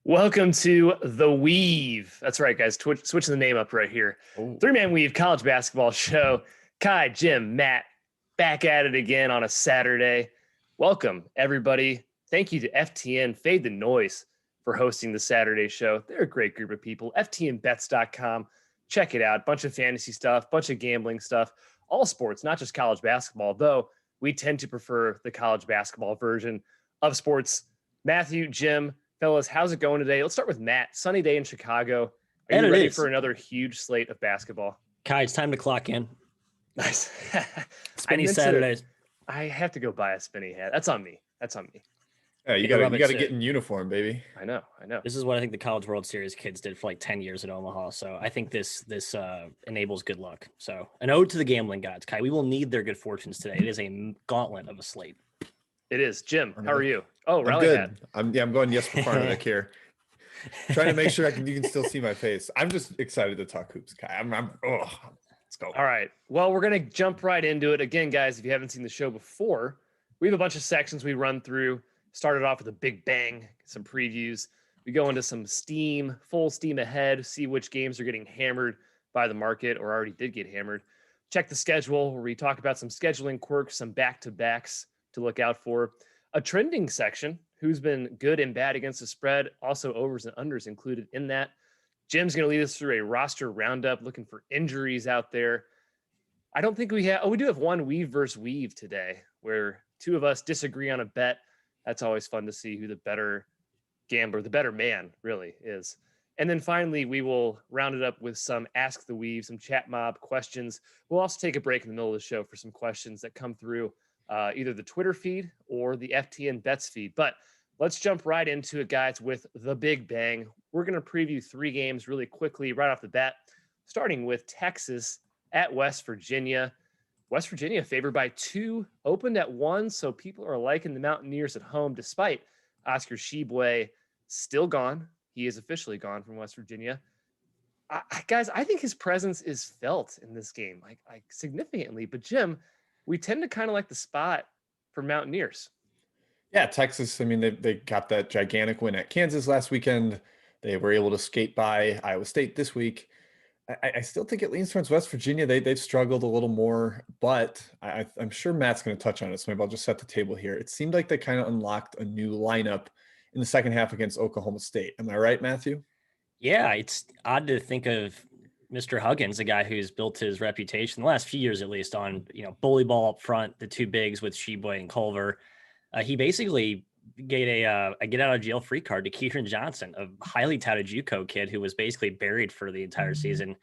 Welcome to The Weave. That's right, guys. Switching the name up right here. Oh, Three-man Weave college basketball show. Kai, Jim, Matt, back at it again on a Saturday. Welcome, everybody. Thank you to FTN Fade the Noise for hosting the Saturday show. They're a great group of people. FTNBets.com. Check it out. Bunch of fantasy stuff, bunch of gambling stuff, all sports, not just college basketball, though we tend to prefer the college basketball version of sports. Matthew, Jim, fellas, how's it going today? Let's start with Matt. Sunny day in Chicago. Are And you it ready is. for another huge slate of basketball? Kai, it's time to clock in. Nice. Spinny Saturdays. I have to go buy a spinny hat. That's on me. yeah, you love gotta it, get in uniform, baby. I know. This is what I think the College World Series kids did for like 10 years at Omaha. So I think this enables good luck. So an ode to the gambling gods, Kai. We will need their good fortunes today. It is a gauntlet of a slate. It is. Jim, how are you? Oh, I'm rally good. hat. I'm going Jesper Parnevik here. Trying to make sure you can still see my face. I'm just excited to talk hoops, Kai. Let's go. All right. Well, we're going to jump right into it. Again, guys, if you haven't seen the show before, we have a bunch of sections we run through. Started off with a big bang, some previews. We go into some full steam ahead, see which games are getting hammered by the market or already did get hammered. Check the schedule where we talk about some scheduling quirks, some back-to-backs to look out for. A trending section, who's been good and bad against the spread, also overs and unders included in that. Jim's going to lead us through a roster roundup, looking for injuries out there. I don't think we do have one weave versus weave today, where two of us disagree on a bet. That's always fun to see who the better gambler, the better man really is. And then finally, we will round it up with some Ask the Weave, some chat mob questions. We'll also take a break in the middle of the show for some questions that come through either the Twitter feed or the FTN Bets feed. But let's jump right into it, guys, with the big bang. We're going to preview three games really quickly right off the bat, starting with Texas at West Virginia. West Virginia favored by 2, opened at 1, so people are liking the Mountaineers at home, despite Oscar Tshiebwe still gone. He is officially gone from West Virginia. Guys, I think his presence is felt in this game, like significantly. But Jim, we tend to kind of like the spot for Mountaineers. Yeah, Texas. I mean, they got that gigantic win at Kansas last weekend. They were able to skate by Iowa State this week. I still think it leans towards West Virginia. They've struggled a little more, but I'm sure Matt's going to touch on it. So maybe I'll just set the table here. It seemed like they kind of unlocked a new lineup in the second half against Oklahoma State. Am I right, Matthew? Yeah, it's odd to think of Mr. Huggins, a guy who's built his reputation the last few years, at least, on bully ball up front, the two bigs with Tshiebwe and Culver. He basically gave a get out of jail free card to Keaton Johnson, a highly touted JUCO kid who was basically buried for the entire season.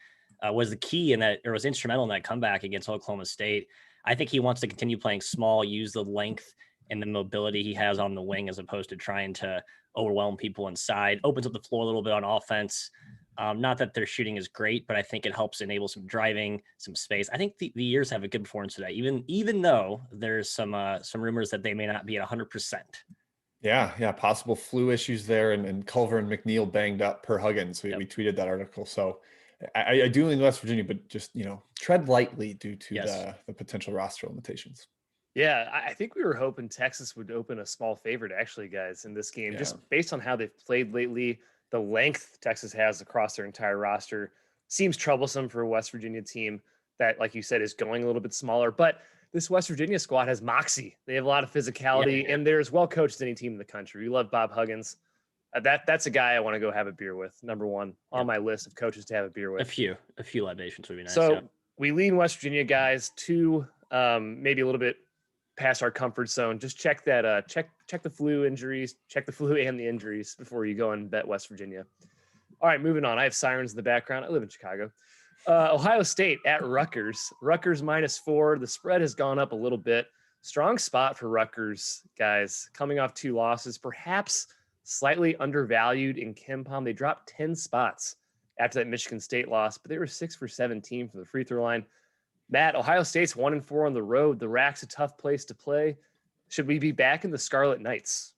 Was the key in that, or was instrumental in that comeback against Oklahoma State. I think he wants to continue playing small, use the length and the mobility he has on the wing as opposed to trying to overwhelm people inside. Opens up the floor a little bit on offense. Not that their shooting is great, but I think it helps enable some driving, some space. I think the Years have a good performance today, even though there's some rumors that they may not be at 100%. Yeah, possible flu issues there, and Culver and McNeil banged up per Huggins. We tweeted that article. So I do lean West Virginia, but just tread lightly due to the potential roster limitations. Yeah, I think we were hoping Texas would open a small favorite, actually, guys, in this game, just based on how they've played lately. The length Texas has across their entire roster seems troublesome for a West Virginia team that, like you said, is going a little bit smaller. But this West Virginia squad has moxie. They have a lot of physicality, and they're as well coached as any team in the country. We love Bob Huggins. That's a guy I want to go have a beer with. Number one on my list of coaches to have a beer with. A few libations would be nice. So we lean West Virginia, guys, to maybe a little bit past our comfort zone. Just check that. Check the flu injuries. Check the flu and the injuries before you go and bet West Virginia. All right, moving on. I have sirens in the background. I live in Chicago. Ohio State at Rutgers. Rutgers -4. The spread has gone up a little bit. Strong spot for Rutgers, guys. Coming off 2 losses, perhaps slightly undervalued in KenPom. They dropped 10 spots after that Michigan State loss, but they were 6 for 17 from the free throw line. Matt, Ohio State's 1-4 on the road. The RAC's a tough place to play. Should we be back in the Scarlet Knights?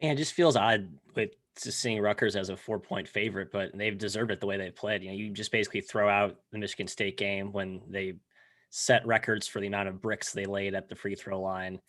Man, it just feels odd with just seeing Rutgers as a 4-point favorite, but they've deserved it the way they've played. You just basically throw out the Michigan State game when they set records for the amount of bricks they laid at the free throw line.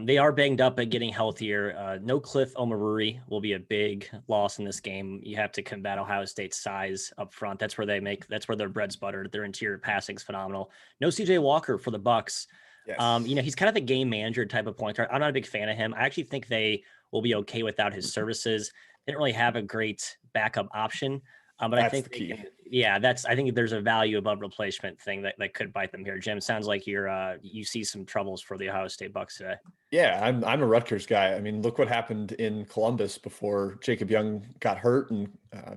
They are banged up at getting healthier. No Cliff Omaruri will be a big loss in this game. You have to combat Ohio State's size up front. That's where their bread's buttered. Their interior passing's phenomenal. No CJ Walker for the Bucks. Yes. He's kind of the game manager type of point guard. I'm not a big fan of him. I actually think they will be okay without his services. They don't really have a great backup option. But That's I think the key. I think there's a value above replacement thing that could bite them here. Jim, sounds like you see some troubles for the Ohio State Bucks today. Yeah, I'm a Rutgers guy. I mean, look what happened in Columbus before Jacob Young got hurt and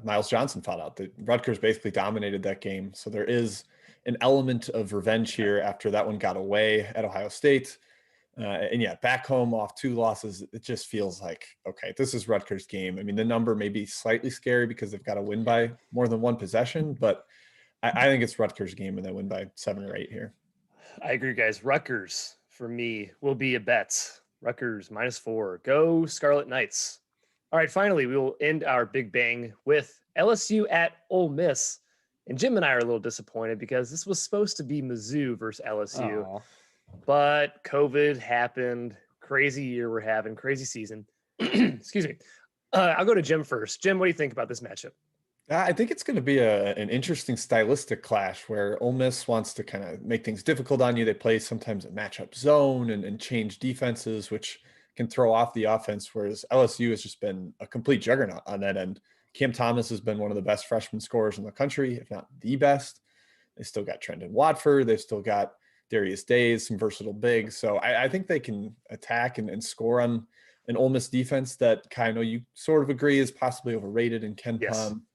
Miles Johnson found out that Rutgers basically dominated that game. So there is an element of revenge here after that one got away at Ohio State. And yeah, back home off 2 losses, it just feels like, okay, this is Rutgers' game. I mean, the number may be slightly scary because they've got to win by more than 1 possession, but I think it's Rutgers' game and they win by 7 or 8 here. I agree, guys. Rutgers, for me, will be a bet. Rutgers -4. Go Scarlet Knights. All right, finally, we will end our Big Bang with LSU at Ole Miss. And Jim and I are a little disappointed because this was supposed to be Mizzou versus LSU. Aw. But COVID happened. Crazy year we're having. Crazy season. Excuse me. I'll go to Jim first. Jim, what do you think about this matchup? I think it's going to be an interesting stylistic clash where Ole Miss wants to kind of make things difficult on you. They play sometimes a matchup zone and change defenses, which can throw off the offense, whereas LSU has just been a complete juggernaut on that end. Cam Thomas has been one of the best freshman scorers in the country, if not the best. They still got Trendon Watford. They've still got Darius Days, some versatile bigs. So I think they can attack and score on an Ole Miss defense that kind of you sort of agree is possibly overrated in Ken Pom.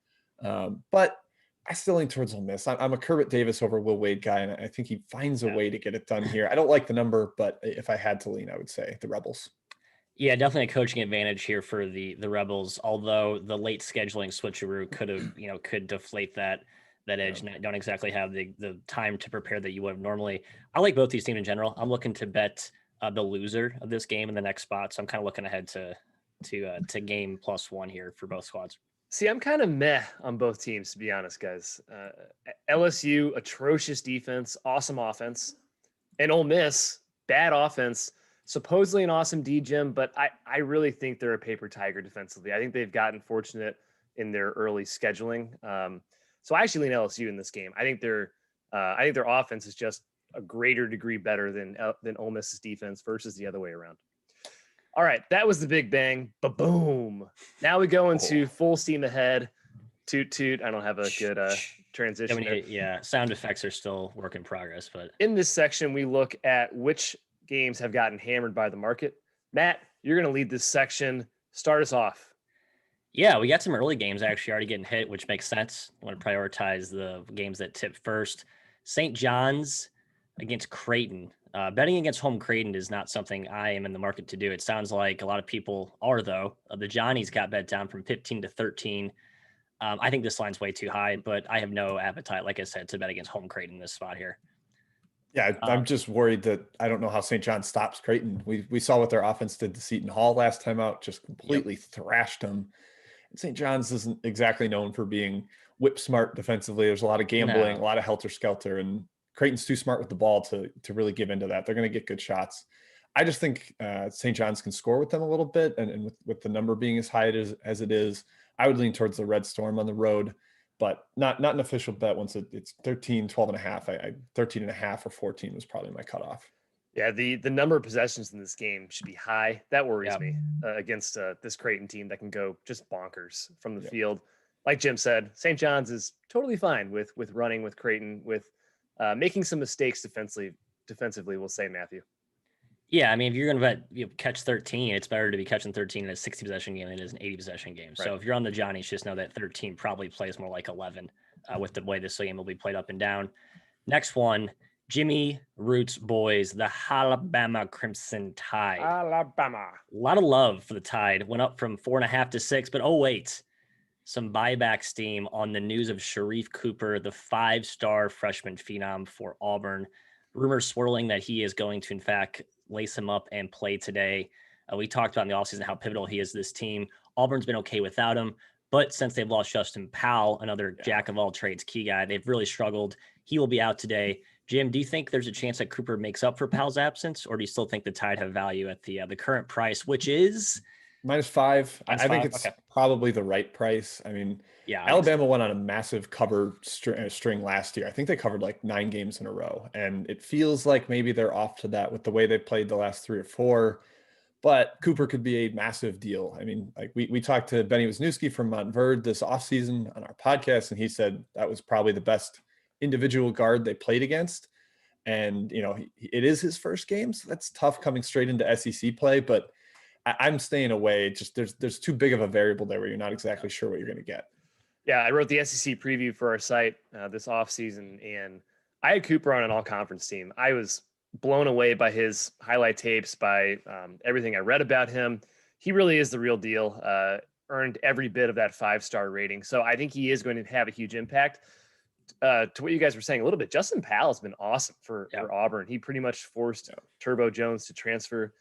But I still lean towards Ole Miss. I'm a Kermit Davis over Will Wade guy, and I think he finds a way to get it done here. I don't like the number, but if I had to lean, I would say the Rebels. Yeah, definitely a coaching advantage here for the Rebels. Although the late scheduling switcheroo could deflate that edge, and I don't exactly have the time to prepare that you would normally. I like both these teams in general. I'm looking to bet the loser of this game in the next spot, so I'm kind of looking ahead to game +1 here for both squads. See, I'm kind of meh on both teams, to be honest, guys. LSU, atrocious defense, awesome offense. And Ole Miss, bad offense, supposedly an awesome D, Jim, but I really think they're a paper tiger defensively. I think they've gotten fortunate in their early scheduling. So I actually lean LSU in this game. I think their offense is just a greater degree better than Ole Miss's defense versus the other way around. All right, that was the Big Bang. Ba-boom. Now we go into full steam ahead. Toot toot. I don't have a good transition. Yeah, sound effects are still work in progress, but in this section we look at which games have gotten hammered by the market. Matt, you're going to lead this section. Start us off. Yeah, we got some early games actually already getting hit, which makes sense. I want to prioritize the games that tip first. St. John's against Creighton. Betting against home Creighton is not something I am in the market to do. It sounds like a lot of people are, though. The Johnnies got bet down from 15 to 13. I think this line's way too high, but I have no appetite, like I said, to bet against home Creighton in this spot here. Yeah, I'm just worried that I don't know how St. John stops Creighton. We saw what their offense did to Seton Hall last time out, just completely thrashed them. St. John's isn't exactly known for being whip smart defensively. There's a lot of gambling, a lot of helter skelter, and Creighton's too smart with the ball to really give into that. They're going to get good shots. I just think St. John's can score with them a little bit, and with the number being as high as it is, I would lean towards the Red Storm on the road, but not an official bet once it's 13, 12 and a half. 13 and a half or 14 was probably my cutoff. Yeah, the number of possessions in this game should be high. That worries me against this Creighton team that can go just bonkers from the field. Like Jim said, St. John's is totally fine with running with Creighton, with making some mistakes defensively, we'll say, Matthew. Yeah, I mean, if you're going to catch 13, it's better to be catching 13 in a 60-possession game than it is an 80-possession game. Right. So if you're on the Johnnies, just know that 13 probably plays more like 11 with the way this game will be played up and down. Next one, Jimmy Roots boys, the Alabama Crimson Tide. Alabama. A lot of love for the Tide. Went up from 4.5 to 6, but oh wait, some buyback steam on the news of Sharif Cooper, the 5-star freshman phenom for Auburn. Rumors swirling that he is going to, in fact, lace him up and play today. We talked about in the offseason how pivotal he is to this team. Auburn's been okay without him, but since they've lost Justin Powell, another jack of all trades key guy, they've really struggled. He will be out today. Jim, do you think there's a chance that Cooper makes up for Powell's absence, or do you still think the Tide have value at the current price, which is -5? I think -5? it's Okay. probably the right price. I mean, Yeah, I think so. Alabama went on a massive cover string last year. I think they covered like 9 games in a row, and it feels like maybe they're off to that with the way they played the last 3 or 4. But Cooper could be a massive deal. I mean, like we talked to Benny Wisniewski from Montverde this offseason on our podcast, and he said that was probably the best individual guard they played against. And, it is his first game, so that's tough coming straight into SEC play. But I'm staying away. Just there's too big of a variable there where you're not exactly sure what you're going to get. Yeah, I wrote the SEC preview for our site this offseason, and I had Cooper on an all-conference team. I was blown away by his highlight tapes, by everything I read about him. He really is the real deal. Earned every bit of that 5-star rating. So I think he is going to have a huge impact. To what you guys were saying a little bit, Justin Powell has been awesome for Auburn. He pretty much forced Turbo Jones to transfer.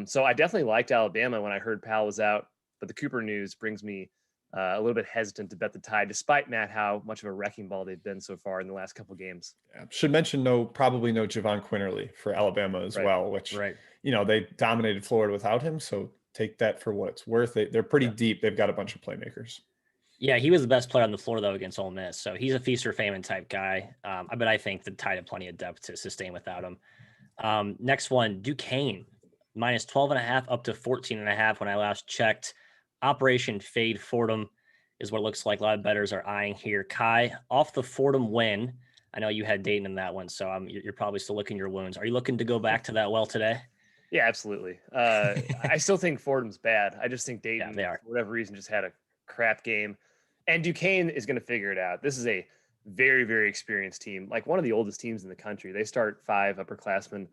So I definitely liked Alabama when I heard Powell was out, but the Cooper news brings me a little bit hesitant to bet the Tide, despite, Matt, how much of a wrecking ball they've been so far in the last couple games. Yeah. Should mention probably no Javon Quinterly for Alabama as well, which they dominated Florida without him. So take that for what it's worth. They're pretty deep. They've got a bunch of playmakers. Yeah, he was the best player on the floor, though, against Ole Miss. So he's a feast or famine type guy. But I think the Tide have plenty of depth to sustain without him. Next one, Duquesne, -12.5 up to 14.5 when I last checked. Operation Fade Fordham is what it looks like. A lot of bettors are eyeing here. Kai, off the Fordham win, I know you had Dayton in that one, so you're probably still licking your wounds. Are you looking to go back to that well today? Yeah, absolutely. I still think Fordham's bad. I just think Dayton, they are. for whatever reason, just had a crap game. And Duquesne is going to figure it out. This is a very, very experienced team, like one of the oldest teams in the country. They start 5 upperclassmen.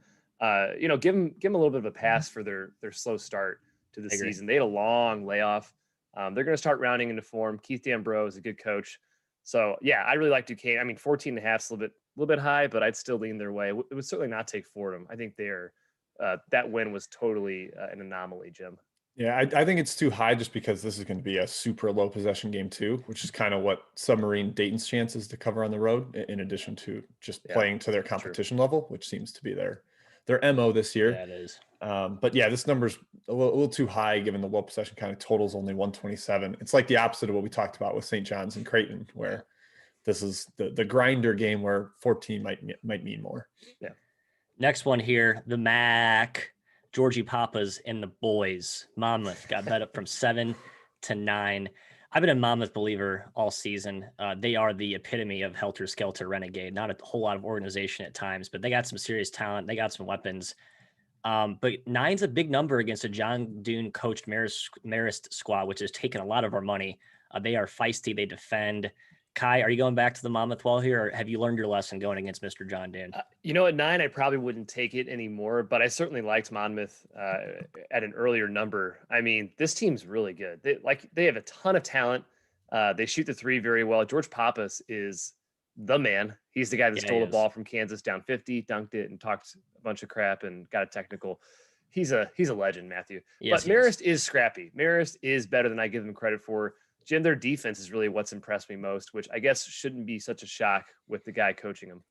Give them a little bit of a pass for their slow start to the season. They had a long layoff. They're going to start rounding into form. Keith D'Ambro is a good coach. So yeah, I really like Duquesne. I mean, 14.5 is a little bit high, but I'd still lean their way. It would certainly not take Fordham. I think that win was totally an anomaly, Jim. Yeah, I think it's too high just because this is going to be a super low possession game too, which is kind of what submarine Dayton's chances to cover on the road, in addition to just playing to their competition level, which seems to be their MO this year. Yeah, it is. But yeah, this number's a little too high given the low possession kind of totals only 127. It's like the opposite of what we talked about with St. John's and Creighton, where this is the grinder game where 14 might mean more. Yeah. Next one here, the MAC. Georgie Papas and the boys. Monmouth got bet up from 7 to 9. I've been a Monmouth believer all season. They are the epitome of helter-skelter renegade. Not a whole lot of organization at times, but they got some serious talent. They got some weapons. But 9's a big number against a John Dune coached Marist squad, which has taken a lot of our money. They are feisty. They defend. Kai, are you going back to the Monmouth wall here, or have you learned your lesson going against Mr. John Dune? At 9, I probably wouldn't take it anymore, but I certainly liked Monmouth at an earlier number. I mean, this team's really good. They have a ton of talent. They shoot the 3 very well. George Papas is the man. He's the guy that stole the ball from Kansas down 50, dunked it, and talked a bunch of crap and got a technical. He's a legend, Matthew. Yes, but Marist is scrappy. Marist is better than I give him credit for. Jim, their defense is really what's impressed me most, which I guess shouldn't be such a shock with the guy coaching them.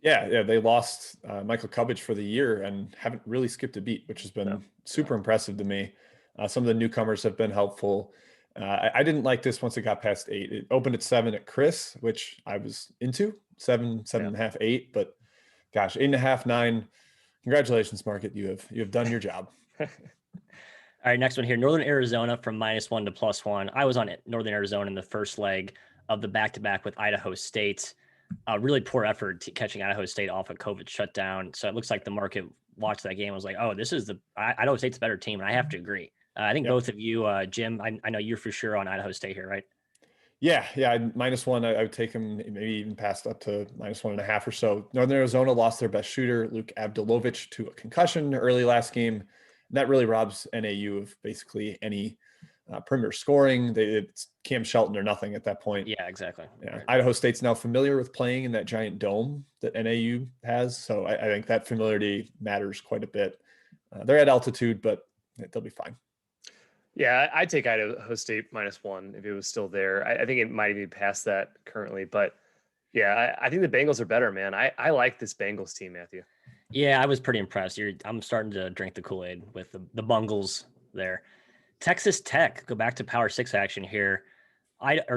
Yeah, they lost Michael Cubbage for the year and haven't really skipped a beat, which has been super impressive to me. Some of the newcomers have been helpful. I didn't like this once it got past 8. It opened at 7 at Chris, which I was into, 7.5, 8. But gosh, 8.5, 9. Congratulations, Market. You have done your job. All right, next one here. Northern Arizona from -1 to +1. I was on Northern Arizona in the first leg of the back-to-back with Idaho State. Really poor effort catching Idaho State off a COVID shutdown. So it looks like the market watched that game and was like, oh, this is Idaho State's a better team. And I have to agree. I think both of you, Jim, I know you're for sure on Idaho State here, right? Yeah. -1. I would take them maybe even past up to -1.5 or so. Northern Arizona lost their best shooter, Luke Abdulovich, to a concussion early last game. And that really robs NAU of basically any perimeter scoring. It's Cam Shelton or nothing at that point. Yeah, exactly. Yeah. Right. Idaho State's now familiar with playing in that giant dome that NAU has. So I think that familiarity matters quite a bit. They're at altitude, but they'll be fine. Yeah, I'd take Idaho State -1 if it was still there. I think it might be past that currently, but Yeah, I think the Bengals are better, man. I like this Bengals team, Matthew. Yeah, I was pretty impressed. I'm starting to drink the Kool-Aid with the Bungles there. Texas Tech, go back to Power 6 action here.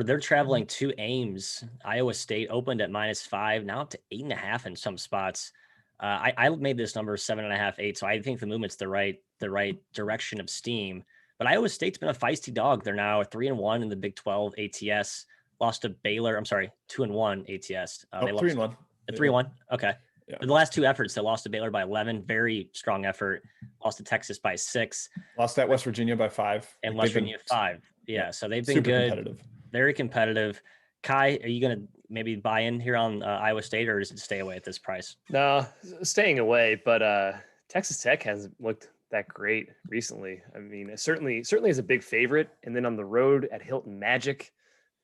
They're traveling to Ames. Iowa State opened at -5, now up to 8.5 in some spots. I made this number 7.5, 8, so I think the movement's the right direction of steam. But Iowa State's been a feisty dog. They're now 3-1 in the Big 12 ATS. Lost to Baylor. I'm sorry, 2-1 ATS. They lost 3-1. 3-1. Okay. Yeah. The last two efforts, they lost to Baylor by 11. Very strong effort. Lost to Texas by 6. Lost at West Virginia by 5. And West Virginia 5. Yeah, so they've been super good. Competitive. Very competitive. Kai, are you going to maybe buy in here on Iowa State, or does it stay away at this price? No, staying away. But Texas Tech hasn't looked that great recently. I mean, it certainly is a big favorite. And then on the road at Hilton Magic,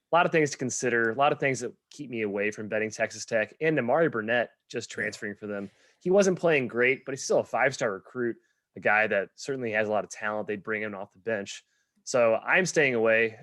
a lot of things to consider, a lot of things that keep me away from betting Texas Tech. And Amari Burnett just transferring for them. He wasn't playing great, but he's still a 5-star recruit, a guy that certainly has a lot of talent. They'd bring him off the bench. So I'm staying away.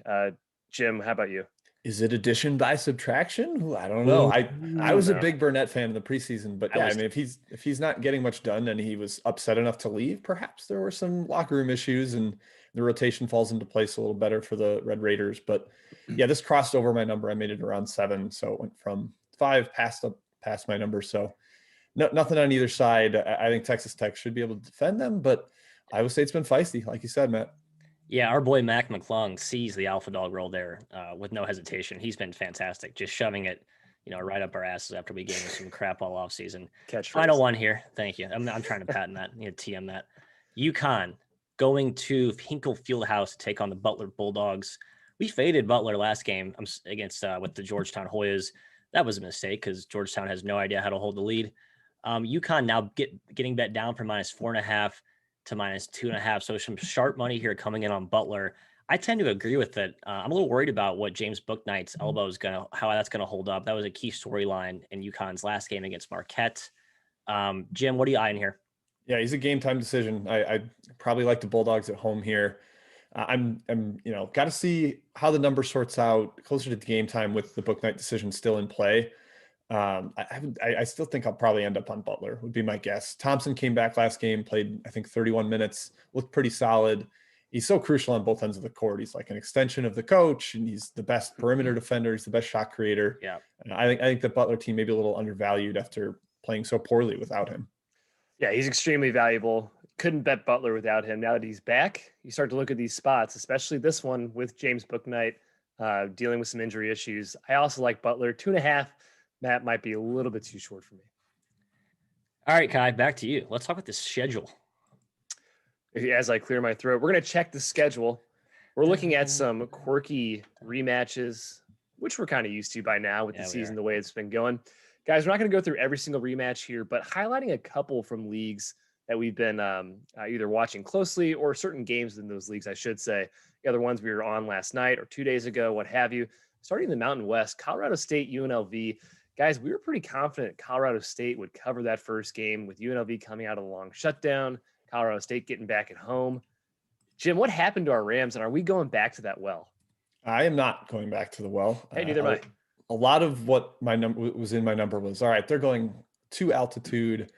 Jim, how about you? Is it addition by subtraction? Ooh, I don't know. I was a big Burnett fan in the preseason, but yeah, I mean, if he's not getting much done and he was upset enough to leave, perhaps there were some locker room issues and the rotation falls into place a little better for the Red Raiders. But yeah, this crossed over my number. I made it around 7, so it went from 5 past my number. So nothing on either side. I think Texas Tech should be able to defend them, but Iowa State's been feisty, like you said, Matt. Yeah, our boy Mac McClung sees the alpha dog role there with no hesitation. He's been fantastic, just shoving it, right up our asses after we gave him some crap all off season. Final one here. Thank you. I'm trying to patent that. TM that. UConn going to Hinkle Fieldhouse to take on the Butler Bulldogs. We faded Butler last game against with the Georgetown Hoyas. That was a mistake because Georgetown has no idea how to hold the lead. UConn now getting bet down from -4.5 to -2.5. So some sharp money here coming in on Butler. I tend to agree with it. I'm a little worried about what James Bouknight's elbow is how that's going to hold up. That was a key storyline in UConn's last game against Marquette. Jim, what are you eyeing here? Yeah, he's a game time decision. I probably like the Bulldogs at home here. I'm got to see how the number sorts out closer to the game time with the Bouknight decision still in play. I still think I'll probably end up on Butler, would be my guess. Thompson came back last game, played, I think, 31 minutes, looked pretty solid. He's so crucial on both ends of the court. He's like an extension of the coach, and he's the best perimeter defender. He's the best shot creator. Yeah. And I think the Butler team may be a little undervalued after playing so poorly without him. Yeah, he's extremely valuable. Couldn't bet Butler without him. Now that he's back, you start to look at these spots, especially this one with James Bouknight dealing with some injury issues. I also like Butler. 2.5. That might be a little bit too short for me. All right, Kai, back to you. Let's talk about the schedule. As I clear my throat, we're going to check the schedule. We're looking at some quirky rematches, which we're kind of used to by now with the season, the way it's been going. Guys, we're not going to go through every single rematch here, but highlighting a couple from leagues that we've been either watching closely or certain games in those leagues, I should say. The other ones we were on last night or 2 days ago, what have you. Starting in the Mountain West, Colorado State, UNLV. Guys, we were pretty confident Colorado State would cover that first game with UNLV coming out of the long shutdown, Colorado State getting back at home. Jim, what happened to our Rams, and are we going back to that well? I am not going back to the well. Hey, neither am I. A lot of what my number was in my number was, all right, they're going to altitude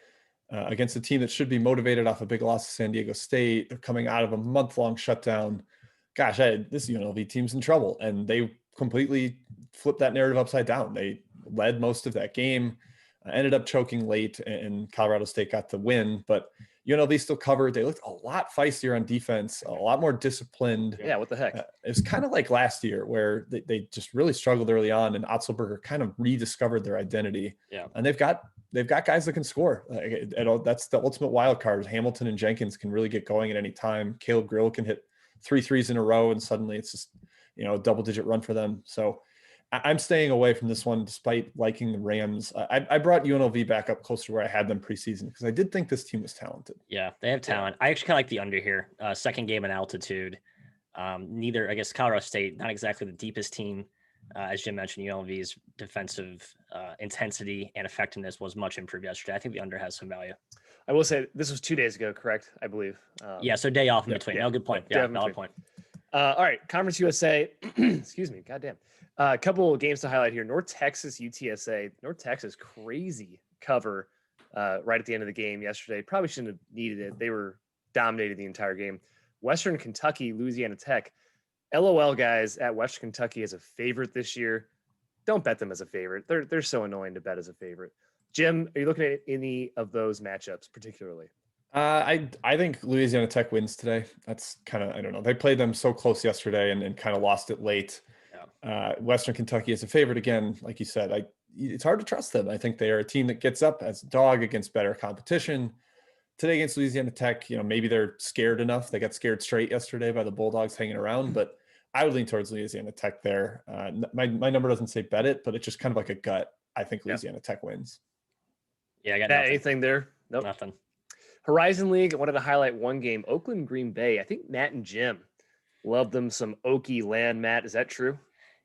against a team that should be motivated off a big loss to San Diego State. They're coming out of a month-long shutdown. Gosh, this UNLV team's in trouble, and they completely flipped that narrative upside down. They led most of that game, ended up choking late, and Colorado State got the win, but UNLV still covered. They looked a lot feistier on defense, a lot more disciplined. Yeah, what the heck? It was kind of like last year where they just really struggled early on, and Otzelberger kind of rediscovered their identity. Yeah, and they've got guys that can score. That's the ultimate wild card. Hamilton and Jenkins can really get going at any time. Caleb Grill can hit 3 threes in a row, and suddenly it's just a double-digit run for them. So I'm staying away from this one despite liking the Rams. I brought UNLV back up closer to where I had them preseason because I did think this team was talented. Yeah, they have talent. I actually kind of like the under here. Second game in altitude. Neither, I guess, Colorado State, not exactly the deepest team. As Jim mentioned, UNLV's defensive intensity and effectiveness was much improved yesterday. I think the under has some value. I will say this was 2 days ago, correct? I believe. So day off in between. No, good point. Yeah, valid point. All right, Conference USA. Excuse me. Goddamn. A couple of games to highlight here. North Texas, UTSA. North Texas, crazy cover right at the end of the game yesterday. Probably shouldn't have needed it. They were dominated the entire game. Western Kentucky, Louisiana Tech. LOL, guys, at Western Kentucky as a favorite this year. Don't bet them as a favorite. They're so annoying to bet as a favorite. Jim, are you looking at any of those matchups particularly? I think Louisiana Tech wins today. That's kind of, I don't know. They played them so close yesterday and kind of lost it late. Yeah. Western Kentucky is a favorite again. Like you said, it's hard to trust them. I think they are a team that gets up as a dog against better competition. Today against Louisiana Tech, maybe they're scared enough. They got scared straight yesterday by the Bulldogs hanging around, but I would lean towards Louisiana Tech there. My number doesn't say bet it, but it's just kind of like a gut. I think Louisiana Tech wins. Yeah, I got Matt, nothing. anything there? Nope. Nothing. Horizon League, I wanted to highlight one game. Oakland, Green Bay. I think Matt and Jim love them some Okie land, Matt. Is that true?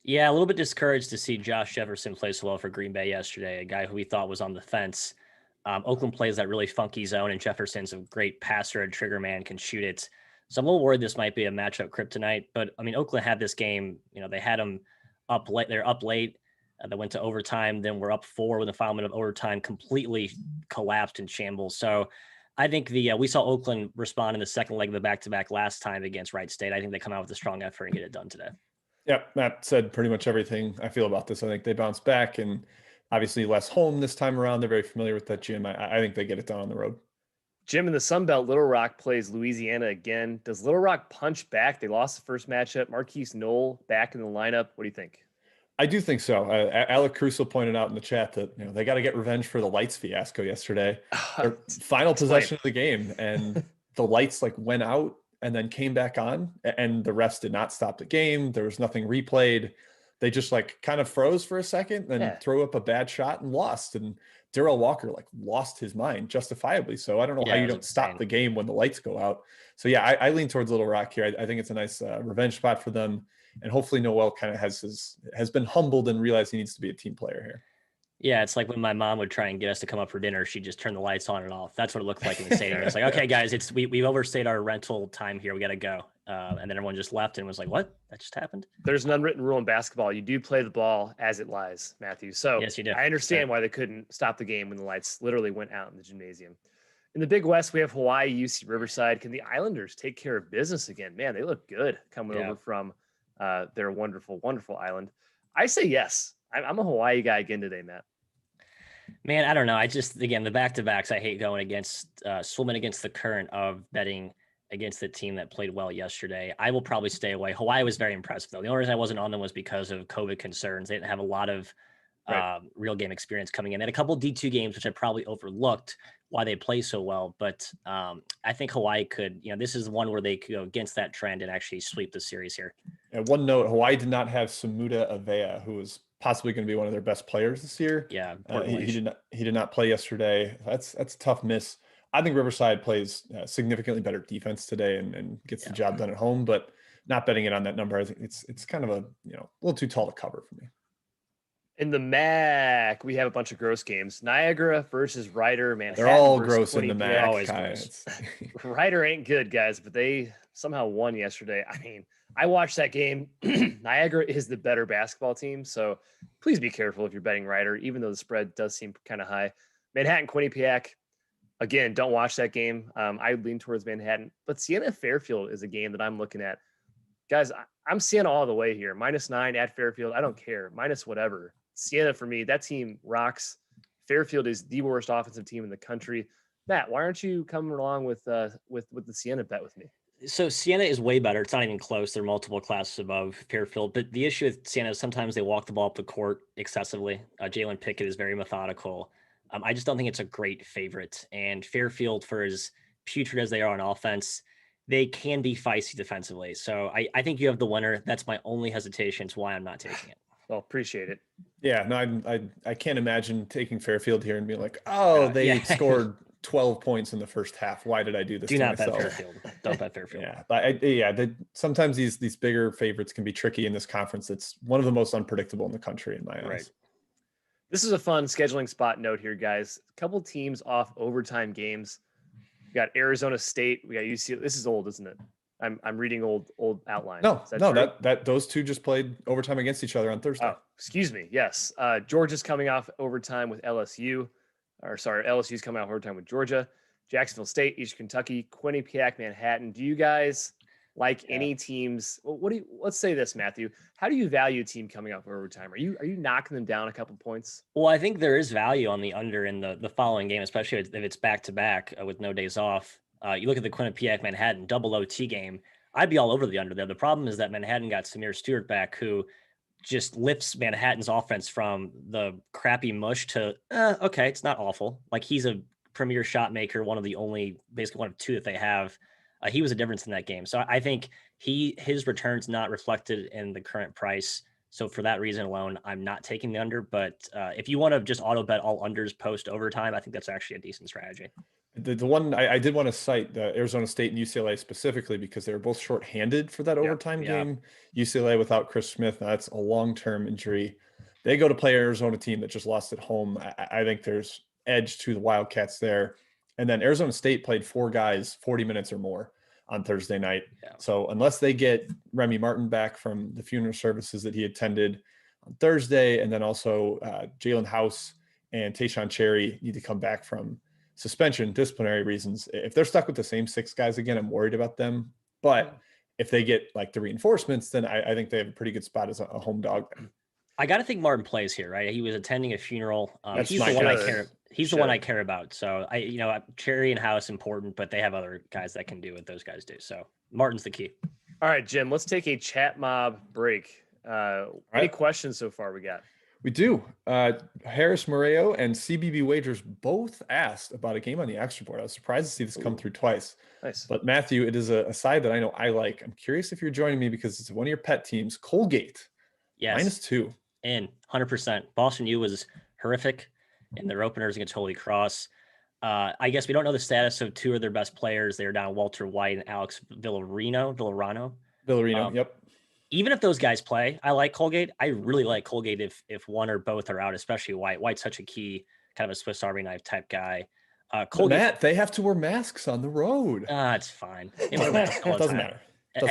Yeah, a little bit discouraged to see Josh Jefferson play so well for Green Bay yesterday, a guy who we thought was on the fence. Oakland plays that really funky zone, and Jefferson's a great passer and trigger man, can shoot it. So I'm a little worried this might be a matchup kryptonite. But, I mean, Oakland had this game. They had them up late. They're up late. They went to overtime. Then we're up 4 with the final minute of overtime, completely collapsed in shambles. So I think we saw Oakland respond in the second leg of the back-to-back last time against Wright State. I think they come out with a strong effort and get it done today. Yeah, Matt said pretty much everything I feel about this. I think they bounce back, and obviously less home this time around. They're very familiar with that gym. I think they get it done on the road. Jim in the Sun Belt, Little Rock plays Louisiana again. Does Little Rock punch back? They lost the first matchup. Marquise Knoll back in the lineup. What do you think? I do think so. Alec Crusoe pointed out in the chat that they got to get revenge for the lights fiasco yesterday. Their final possession of the game, and the lights went out and then came back on, and the refs did not stop the game. There was nothing replayed. They just kind of froze for a second, then threw up a bad shot and lost. And Darrell Walker lost his mind, justifiably so. I don't know how you don't stop the game when the lights go out. So yeah, I lean towards Little Rock here. I think it's a nice revenge spot for them. And hopefully Noel kind of has been humbled and realized he needs to be a team player here. Yeah, it's like when my mom would try and get us to come up for dinner, she'd just turn the lights on and off. That's what it looked like in the stadium. It's like, okay, guys, we overstayed our rental time here. We got to go. And then everyone just left and was like, what? That just happened? There's an unwritten rule in basketball. You do play the ball as it lies, Matthew. So yes, you do. I understand why they couldn't stop the game when the lights literally went out in the gymnasium. In the Big West, we have Hawaii, UC Riverside. Can the Islanders take care of business again? Man, they look good coming over from their wonderful, wonderful island. I say yes. I'm a Hawaii guy again today, Matt. Man, I don't know. Again, the back-to-backs, I hate going against, swimming against the current of betting against the team that played well yesterday. I will probably stay away. Hawaii was very impressive, though. The only reason I wasn't on them was because of COVID concerns. They didn't have a lot of real game experience coming in. They had a couple of D2 games, which I probably overlooked why they play so well. But I think Hawaii could, this is one where they could go against that trend and actually sweep the series here. And one note, Hawaii did not have Samuda Avea, who was possibly going to be one of their best players this year. Yeah, he did not play yesterday. That's a tough miss. I think Riverside plays significantly better defense today and gets the job done at home, but not betting it on that number. I think it's kind of a little too tall to cover for me. In the MAC, we have a bunch of gross games. Niagara versus Ryder, Manhattan. They're all gross in the MAC. Always gross. Ryder ain't good, guys, but they somehow won yesterday. I mean, I watched that game. Niagara is the better basketball team, so please be careful if you're betting Ryder, even though the spread does seem kind of high. Manhattan, Quinnipiac, again, don't watch that game. I lean towards Manhattan, but Siena Fairfield is a game that I'm looking at. Guys, I'm Siena all the way here. -9 at Fairfield. I don't care. Minus whatever. Siena, for me, that team rocks. Fairfield is the worst offensive team in the country. Matt, why aren't you coming along with the Siena bet with me? So Siena is way better. It's not even close. They're multiple classes above Fairfield. But the issue with Siena is sometimes they walk the ball up the court excessively. Jalen Pickett is very methodical. I just don't think it's a great favorite. And Fairfield, for as putrid as they are on offense, they can be feisty defensively. So I think you have the winner. That's my only hesitation. It's why I'm not taking it. Well, appreciate it. Yeah, no, I can't imagine taking Fairfield here and being like, they scored 12 points in the first half. Why did I do this? Do to not myself? bet Fairfield. Don't bet Fairfield. Yeah, but sometimes these bigger favorites can be tricky in this conference. It's one of the most unpredictable in the country in my eyes. Right. This is a fun scheduling spot note here, guys. A couple teams off overtime games. We got Arizona State. We got UCLA. This is old, isn't it? I'm reading old outlines. No, Is that no, true? that those two just played overtime against each other on Thursday. Oh, excuse me. Yes. Georgia's coming off overtime with LSU. Or sorry, LSU's coming off overtime with Georgia. Jacksonville State, Eastern Kentucky, Quinnipiac, Manhattan. Do you guys like any teams? Let's say this, Matthew. How do you value a team coming off overtime? Are you knocking them down a couple points? Well, I think there is value on the under in the following game, especially if it's back to back with no days off. You look at the Quinnipiac Manhattan double OT game. I'd be all over the under there. The problem is that Manhattan got Samir Stewart back, who just lifts Manhattan's offense from the crappy mush to okay, it's not awful. Like, he's a premier shot maker, basically one of two that they have. He was a difference in that game. So I think his return's not reflected in the current price. So for that reason alone, I'm not taking the under. But if you want to just auto bet all unders post overtime, I think that's actually a decent strategy. The one I did want to cite the Arizona State and UCLA specifically because they were both shorthanded for that overtime game. UCLA without Chris Smith, that's a long-term injury. They go to play Arizona team that just lost at home. I think there's edge to the Wildcats there. And then Arizona State played 4 guys 40 minutes or more on Thursday night. Yeah. So unless they get Remy Martin back from the funeral services that he attended on Thursday, and then also Jalen House and Tayshaun Cherry need to come back from suspension, disciplinary reasons. If they're stuck with the same 6 guys again, I'm worried about them. But if they get like the reinforcements, then I think they have a pretty good spot as a home dog. I got to think Martin plays here, right? He was attending a funeral. He's the one I care. He's the one I care about. So Cherry and House important, but they have other guys that can do what those guys do. So Martin's the key. All right, Jim, let's take a chat mob break. Any questions so far we got? We do. Harris Moreo and CBB Wagers both asked about a game on the extra board. I was surprised to see this come through twice. Nice. But Matthew, it is a side that I know I like. I'm curious if you're joining me because it's one of your pet teams, Colgate. Yes. -2. In 100%. Boston U was horrific in their openers against Holy Cross. I guess we don't know the status of 2 of their best players. They're down Walter White and Alex Villarino. Yep. Even if those guys play, I like Colgate. I really like Colgate if one or both are out, especially White. White's such a key kind of a Swiss Army knife type guy. Colgate, Matt, they have to wear masks on the road. It's fine. They wear masks all the Doesn't time. matter.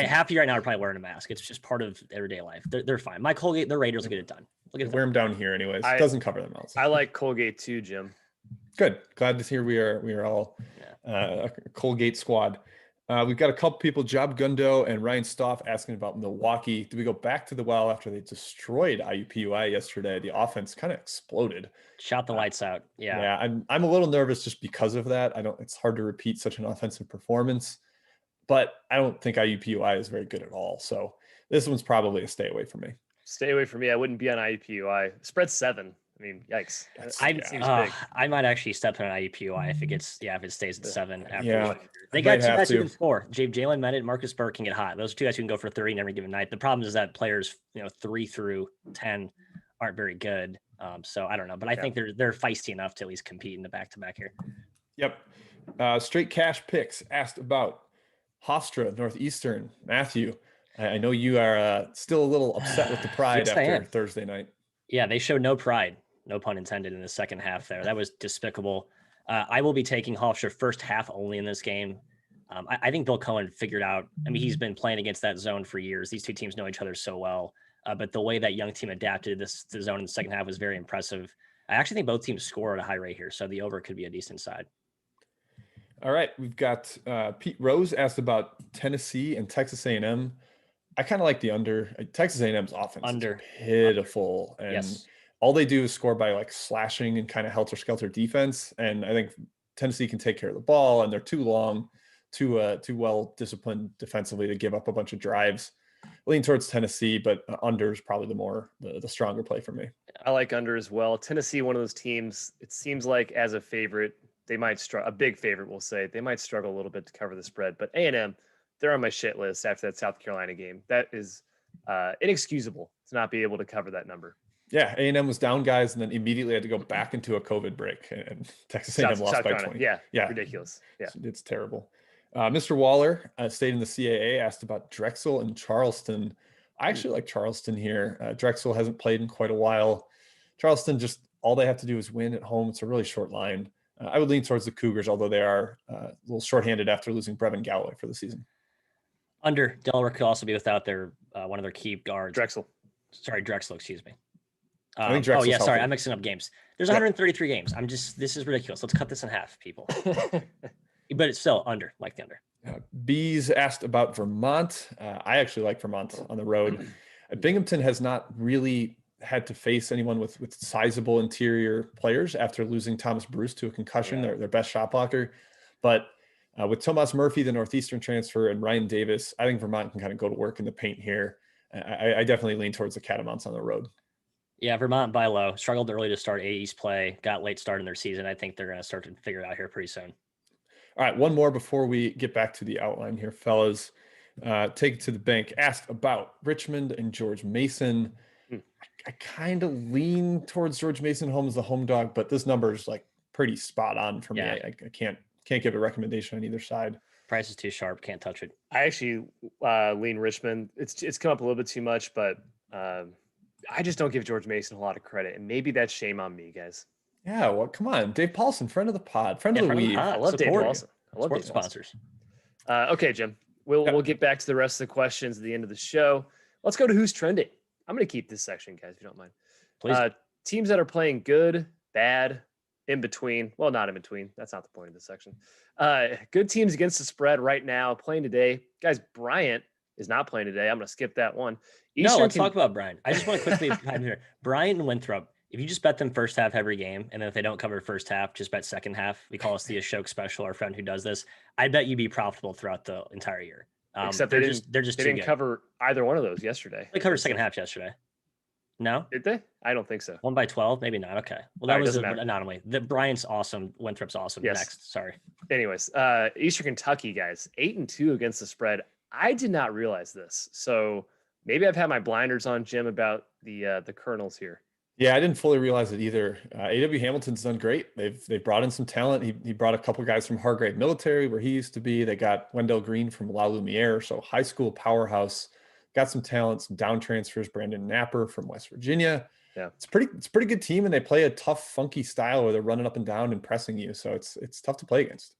Half year right now are probably wearing a mask. It's just part of everyday life. They're fine. My Colgate, the Raiders will get it done. Wear them down here anyways. It doesn't cover them out. I like Colgate too, Jim. Good. Glad to hear we are all a Colgate squad. We've got a couple people, Job Gundo and Ryan Stoff, asking about Milwaukee. Do we go back to the well after they destroyed IUPUI yesterday? The offense kind of exploded. Shot the lights out. Yeah. I'm a little nervous just because of that. It's hard to repeat such an offensive performance, but I don't think IUPUI is very good at all. So this one's probably a stay away from me. Stay away from me. I wouldn't be on IUPUI. Spread 7. I mean, yikes. I might actually step on an IUPUI if it stays at 7 after. Yeah. They got 2 guys who can score. Jalen Bennett, Marcus Burke can get hot. Those 2 guys who can go for 30 in every given night. The problem is that players, 3 through 10 aren't very good. So I don't know, but I think they're feisty enough to at least compete in the back-to-back here. Yep. Straight Cash Picks asked about Hofstra, Northeastern. Matthew, I know you are still a little upset with the Pride after Thursday night. Yeah, they showed no pride, no pun intended, in the second half there. That was despicable. I will be taking Hofstra first half only in this game. I think Bill Cohen figured out, he's been playing against that zone for years. These 2 teams know each other so well. But the way that young team adapted the zone in the second half was very impressive. I actually think both teams score at a high rate here, so the over could be a decent side. All right, we've got Pete Rose asked about Tennessee and Texas A&M. I kind of like the under. Texas A&M's offense is pitiful, and all they do is score by like slashing and kind of helter-skelter defense. And I think Tennessee can take care of the ball, and they're too long, too well disciplined defensively to give up a bunch of drives. Lean towards Tennessee, but under is probably the stronger play for me. I like under as well. Tennessee, one of those teams. It seems like as a favorite, they might struggle. A big favorite, we'll say, they might struggle a little bit to cover the spread. But A&M, they're on my shit list after that South Carolina game. That is inexcusable to not be able to cover that number. Yeah, A&M was down guys and then immediately had to go back into a COVID break, and Texas A&M lost by 20. Yeah, ridiculous. Yeah, it's terrible. Mr. Waller, stayed in the CAA, asked about Drexel and Charleston. I actually like Charleston here. Drexel hasn't played in quite a while. Charleston, just all they have to do is win at home. It's a really short line. I would lean towards the Cougars, although they are a little shorthanded after losing Brevin Galloway for the season. Under. Delaware could also be without their one of their key guards. Drexel. Sorry, Drexel. Excuse me. I think Oh Drexel's yeah, sorry, healthy. I'm mixing up games. There's Yeah. 133 games. This is ridiculous. Let's cut this in half, people. But it's still under, like the under. Bees asked about Vermont. I actually like Vermont on the road. Binghamton has not really had to face anyone with sizable interior players after losing Thomas Bruce to a concussion, their best shot blocker. But with Tomas Murphy, the Northeastern transfer, and Ryan Davis, I think Vermont can kind of go to work in the paint here. I definitely lean towards the Catamounts on the road. Yeah, Vermont by low. Struggled early to start East play. Got late start in their season. I think they're going to start to figure it out here pretty soon. All right, one more before we get back to the outline here, fellas. Take it to the bank. Asked about Richmond and George Mason. I kind of lean towards George Mason home as the home dog, but this number is like pretty spot on for me. I can't give a recommendation on either side. Price is too sharp. Can't touch it. I actually lean Richmond. It's come up a little bit too much, but I just don't give George Mason a lot of credit, and maybe that's shame on me, guys. Yeah, well, come on, Dave Paulson, friend of the pod, friend of the week. I love Dave Paulson. I love Dave sponsors. Okay, Jim. We'll get back to the rest of the questions at the end of the show. Let's go to who's trending. I'm going to keep this section, guys, if you don't mind. Please. Teams that are playing good, bad, in between. Well, not in between. That's not the point of this section. Good teams against the spread right now, playing today. Guys, Bryant is not playing today. I'm going to skip that one. Let's talk about Bryant. I just want to quickly here. Bryant and Winthrop. If you just bet them first half every game, and then if they don't cover first half, just bet second half. We call us the Ashok special, our friend who does this. I bet you'd be profitable throughout the entire year. Except they didn't cover either one of those yesterday. They covered second half yesterday. No? Did they? I don't think so. 1 by 12? Maybe not. Okay. Well, that was an anomaly. The Bryant's awesome. Winthrop's awesome. Yes. Next. Sorry. Anyways, Eastern Kentucky, guys, 8-2 against the spread. I did not realize this. So maybe I've had my blinders on, Jim, about the Colonels here. Yeah, I didn't fully realize it either. A.W. Hamilton's done great. They've brought in some talent. He brought a couple guys from Hargrave Military, where he used to be. They got Wendell Green from La Lumiere, so high school powerhouse. Got some talent, some down transfers. Brandon Napper from West Virginia. Yeah, it's a pretty good team, and they play a tough, funky style where they're running up and down and pressing you. So it's tough to play against.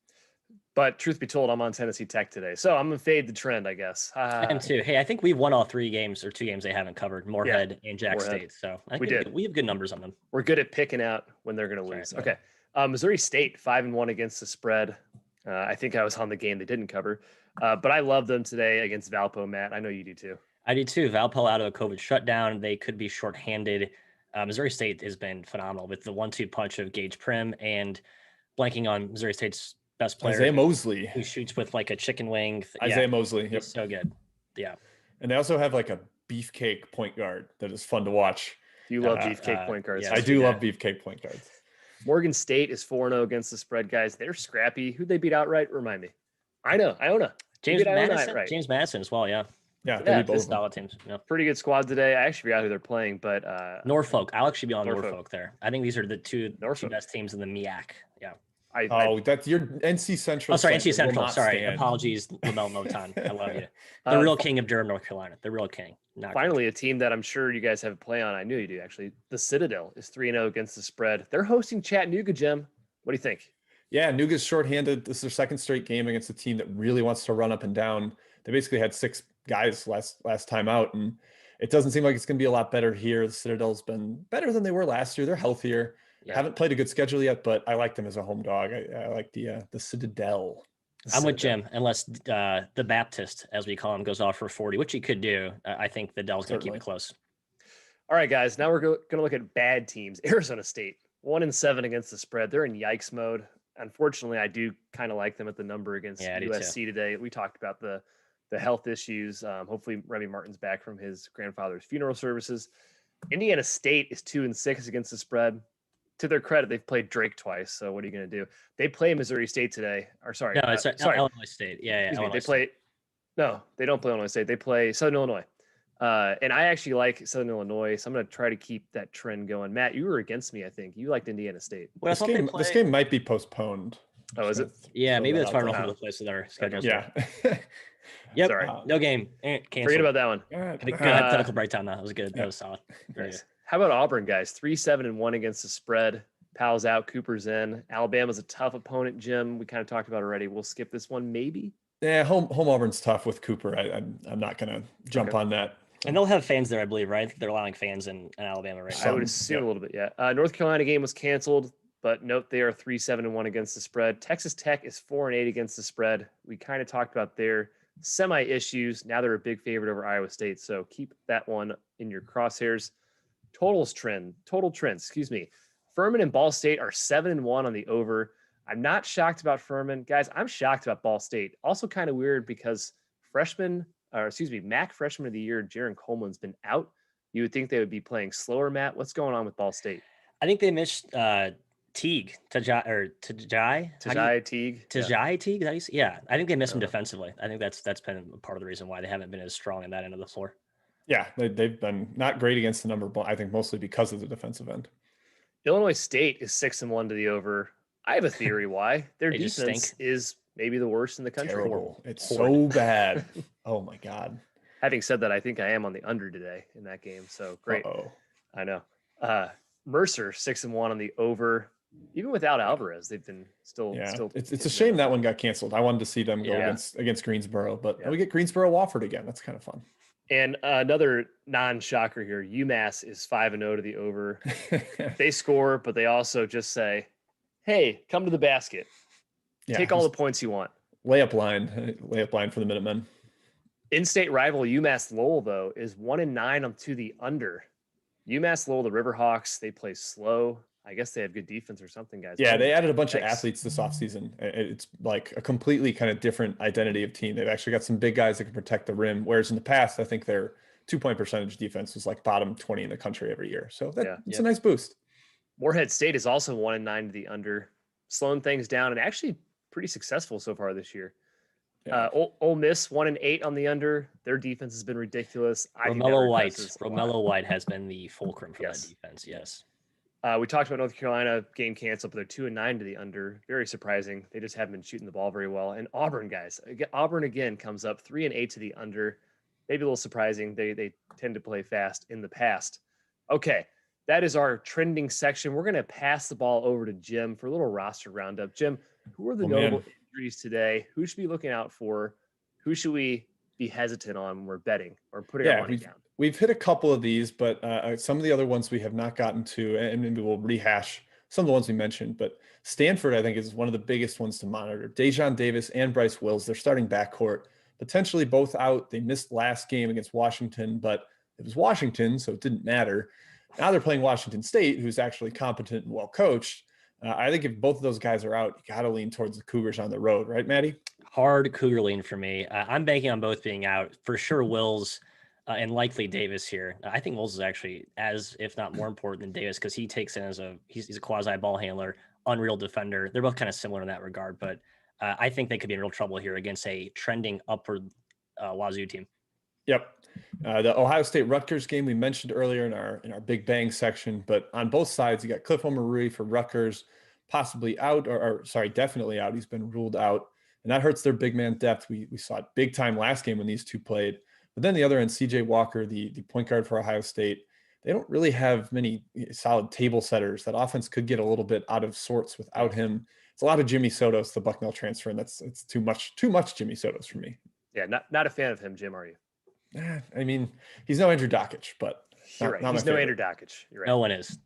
But truth be told, I'm on Tennessee Tech today, so I'm gonna fade the trend, I guess. I am too. Hey, I think we've won all 3 games or 2 games they haven't covered, Moorhead and Jack State. So I think we have good numbers on them. We're good at picking out when they're gonna lose. Right. Okay, Missouri State 5-1 against the spread. I think I was on the game they didn't cover, but I love them today against Valpo. Matt, I know you do too. I do too. Valpo out of a COVID shutdown. They could be shorthanded. Missouri State has been phenomenal with the 1-2 punch of Gage Prim and blanking on Missouri State's best player, Isaiah Mosley, who shoots with like a chicken wing. Isaiah Mosley, yep, so good. Yeah, and they also have like a beefcake point guard that is fun to watch. You love beefcake point guards. Yes, I do love beefcake point guards. Morgan State is 4-0 against the spread, guys. They're scrappy. Who'd they beat outright? Remind me. Iona. James Madison as well. Yeah, both solid teams. Yeah. Pretty good squad today. I actually forgot who they're playing, but Norfolk. Alex should be on Norfolk there. I think these are the two best teams in the MEAC. Yeah. That's your NC Central. Oh, sorry, NC Central. Sorry, apologies, Lamel Moton. I love you. The real king of Durham, North Carolina. The real king. Finally, a team that I'm sure you guys have a play on. I knew you do, actually. The Citadel is 3-0 against the spread. They're hosting Chattanooga, Jim. What do you think? Yeah, Nuga's shorthanded. This is their second straight game against a team that really wants to run up and down. They basically had 6 guys last time out, and it doesn't seem like it's going to be a lot better here. The Citadel's been better than they were last year. They're healthier. Yeah. Haven't played a good schedule yet, but I like them as a home dog. I like the Citadel. I'm with Jim, unless the Baptist, as we call him, goes off for 40, which he could do. I think the Del's going to keep it close. All right, guys. Now we're going to look at bad teams. Arizona State, 1-7 against the spread. They're in yikes mode. Unfortunately, I do kind of like them at the number against USC today. We talked about the health issues. Hopefully, Remy Martin's back from his grandfather's funeral services. Indiana State is 2-6 against the spread. To their credit, they've played Drake twice. So what are you going to do? They play Missouri State today. Or sorry, no, it's Illinois State. Yeah, Illinois State. No, they don't play Illinois State. They play Southern Illinois. And I actually like Southern Illinois, so I'm going to try to keep that trend going. Matt, you were against me, I think. You liked Indiana State. Well, this game might be postponed. Oh, is it? Yeah, maybe that's why we're all over the place with our schedules. Yeah. Yep. Sorry. No game. Canceled. Forget about that one. Good hypothetical breakdown. That was good. That was solid. Nice. How about Auburn, guys? 3-7-1 against the spread. Powell's out. Cooper's in. Alabama's a tough opponent, Jim. We kind of talked about already. We'll skip this one, maybe. Yeah, home Auburn's tough with Cooper. I'm not gonna jump on that. And they'll have fans there, I believe, right? I think they're allowing fans in Alabama right I now. would assume a little bit, yeah. North Carolina game was canceled, but note they are 3-7-1 against the spread. Texas Tech is 4-8 against the spread. We kind of talked about their semi issues. Now they're a big favorite over Iowa State, so keep that one in your crosshairs. Total trends, excuse me. Furman and Ball State are 7-1 on the over. I'm not shocked about Furman. Guys, I'm shocked about Ball State. Also kind of weird because MAC freshman of the year, Jaron Coleman's been out. You would think they would be playing slower, Matt. What's going on with Ball State? I think they missed Teague, Tajai Teague. Teague. Yeah, I think they missed him Uh-huh. defensively. I think that's been part of the reason why they haven't been as strong in that end of the floor. Yeah, they've been not great against the number, but I think mostly because of the defensive end. Illinois State is 6-1 to the over. I have a theory why. Their They just defense stink. is maybe the worst in the country. Terrible. It's Horrid. so bad. Oh my God. Having said that, I think I am on the under today in that game. So great. Uh-oh. I know. Mercer 6-1 on the over. Even without Alvarez, they've been still. It's a shame that one got canceled. I wanted to see them go Yeah. against Greensboro, but Yeah. we get Greensboro Wofford again. That's kind of fun. And another non-shocker here, UMass is 5-0 to the over. They score, but they also just say, "Hey, come to the basket. Take all the points you want." layup line for the Minutemen. In-state rival UMass Lowell, though, is 1-9 on to the under. UMass Lowell, the Riverhawks, they play slow. I guess they have good defense or something, guys. Yeah, they added a bunch of Thanks. athletes this offseason. It's like a completely kind of different identity of team. They've actually got some big guys that can protect the rim, whereas in the past, I think their 2-point percentage defense was like bottom 20 in the country every year. So it's a nice boost. Morehead State is also 1-9 to the under, slowing things down and actually pretty successful so far this year. Yeah. Ole Miss 1-8 on the under. Their defense has been ridiculous. I think that regresses a lot. Romello White has been the fulcrum for Yes. that defense. Yes. We talked about North Carolina game canceled, but they're 2-9 to the under. Very surprising. They just haven't been shooting the ball very well. And Auburn, guys, Auburn again comes up 3-8 to the under. Maybe a little surprising. They tend to play fast in the past. Okay, that is our trending section. We're going to pass the ball over to Jim for a little roster roundup. Jim, who are the notable injuries today? Who should we be looking out for? Who should we be hesitant on when we're betting or putting our money down? We've hit a couple of these, but some of the other ones we have not gotten to, and maybe we'll rehash some of the ones we mentioned. But Stanford, I think, is one of the biggest ones to monitor. Dejon Davis and Bryce Wills, they're starting backcourt, potentially both out. They missed last game against Washington, but it was Washington, so it didn't matter. Now they're playing Washington State, who's actually competent and well coached. I think if both of those guys are out, you got to lean towards the Cougars on the road, right, Maddie? Hard Cougar lean for me. I'm banking on both being out. For sure, Wills and likely Davis here. I think Wills is actually as, if not more important than Davis, because he takes in as he's a quasi ball handler, unreal defender. They're both kind of similar in that regard, but I think they could be in real trouble here against a trending upward Wazoo team. Yep. The Ohio State Rutgers game we mentioned earlier in our Big Bang section, but on both sides, you got Cliff Omoruyi for Rutgers, possibly out, or definitely out. He's been ruled out, and that hurts their big man depth. We saw it big time last game when these two played. But then the other end, CJ Walker, the point guard for Ohio State, they don't really have many solid table setters. That offense could get a little bit out of sorts without him. It's a lot of Jimmy Sotos, the Bucknell transfer, and it's too much Jimmy Sotos for me. Yeah, not a fan of him, Jim, are you? I mean, he's no Andrew Dockich, but you're right. He's no Andrew Dockich. You're right. No one is.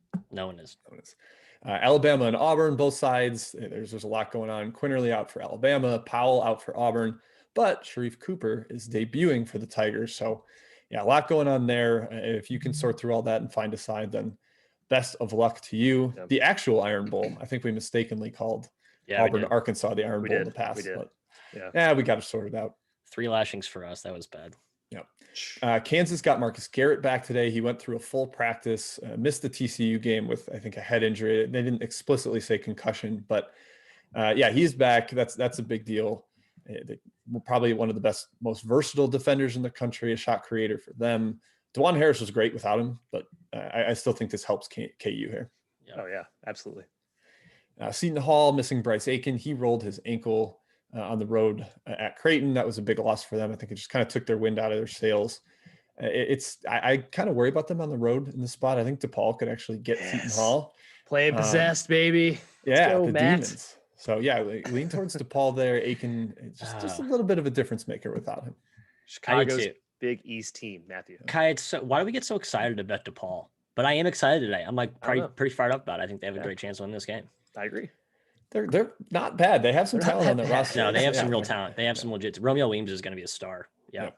Alabama and Auburn, both sides. There's a lot going on. Quinterly out for Alabama, Powell out for Auburn, but Sharif Cooper is debuting for the Tigers. So, yeah, a lot going on there. If you can sort through all that and find a side, then best of luck to you. Yep. The actual Iron Bowl, I think we mistakenly called Auburn, Arkansas, the Iron Bowl in the past. We did. But we got to sort it out. 3 lashings for us. That was bad. Yeah. Kansas got Marcus Garrett back today. He went through a full practice, missed the TCU game with, I think, a head injury. They didn't explicitly say concussion, but he's back. That's a big deal. Probably one of the best, most versatile defenders in the country, a shot creator for them. DeJuan Harris was great without him, but I still think this helps KU here. Yeah. Oh, yeah, absolutely. Seton Hall missing Bryce Aiken. He rolled his ankle on the road at Creighton. That was a big loss for them. I think it just kind of took their wind out of their sails. I kind of worry about them on the road in the spot. I think DePaul could actually get Seton Hall. Playing possessed, baby. Let's go, Matt. Demons. So yeah, lean towards DePaul there. Aiken, just a little bit of a difference maker without him. Chicago's too. Big East team, Matthew. Kai, why do we get so excited to bet DePaul? But I am excited today. I'm like I don't know. pretty fired up about it. I think they have a great chance to win this game. I agree. They're not bad. They have some They're not talent on that their bad. roster. No, they have some Yeah. real talent. They have some legit. Romeo Weems is going to be a star. Yeah.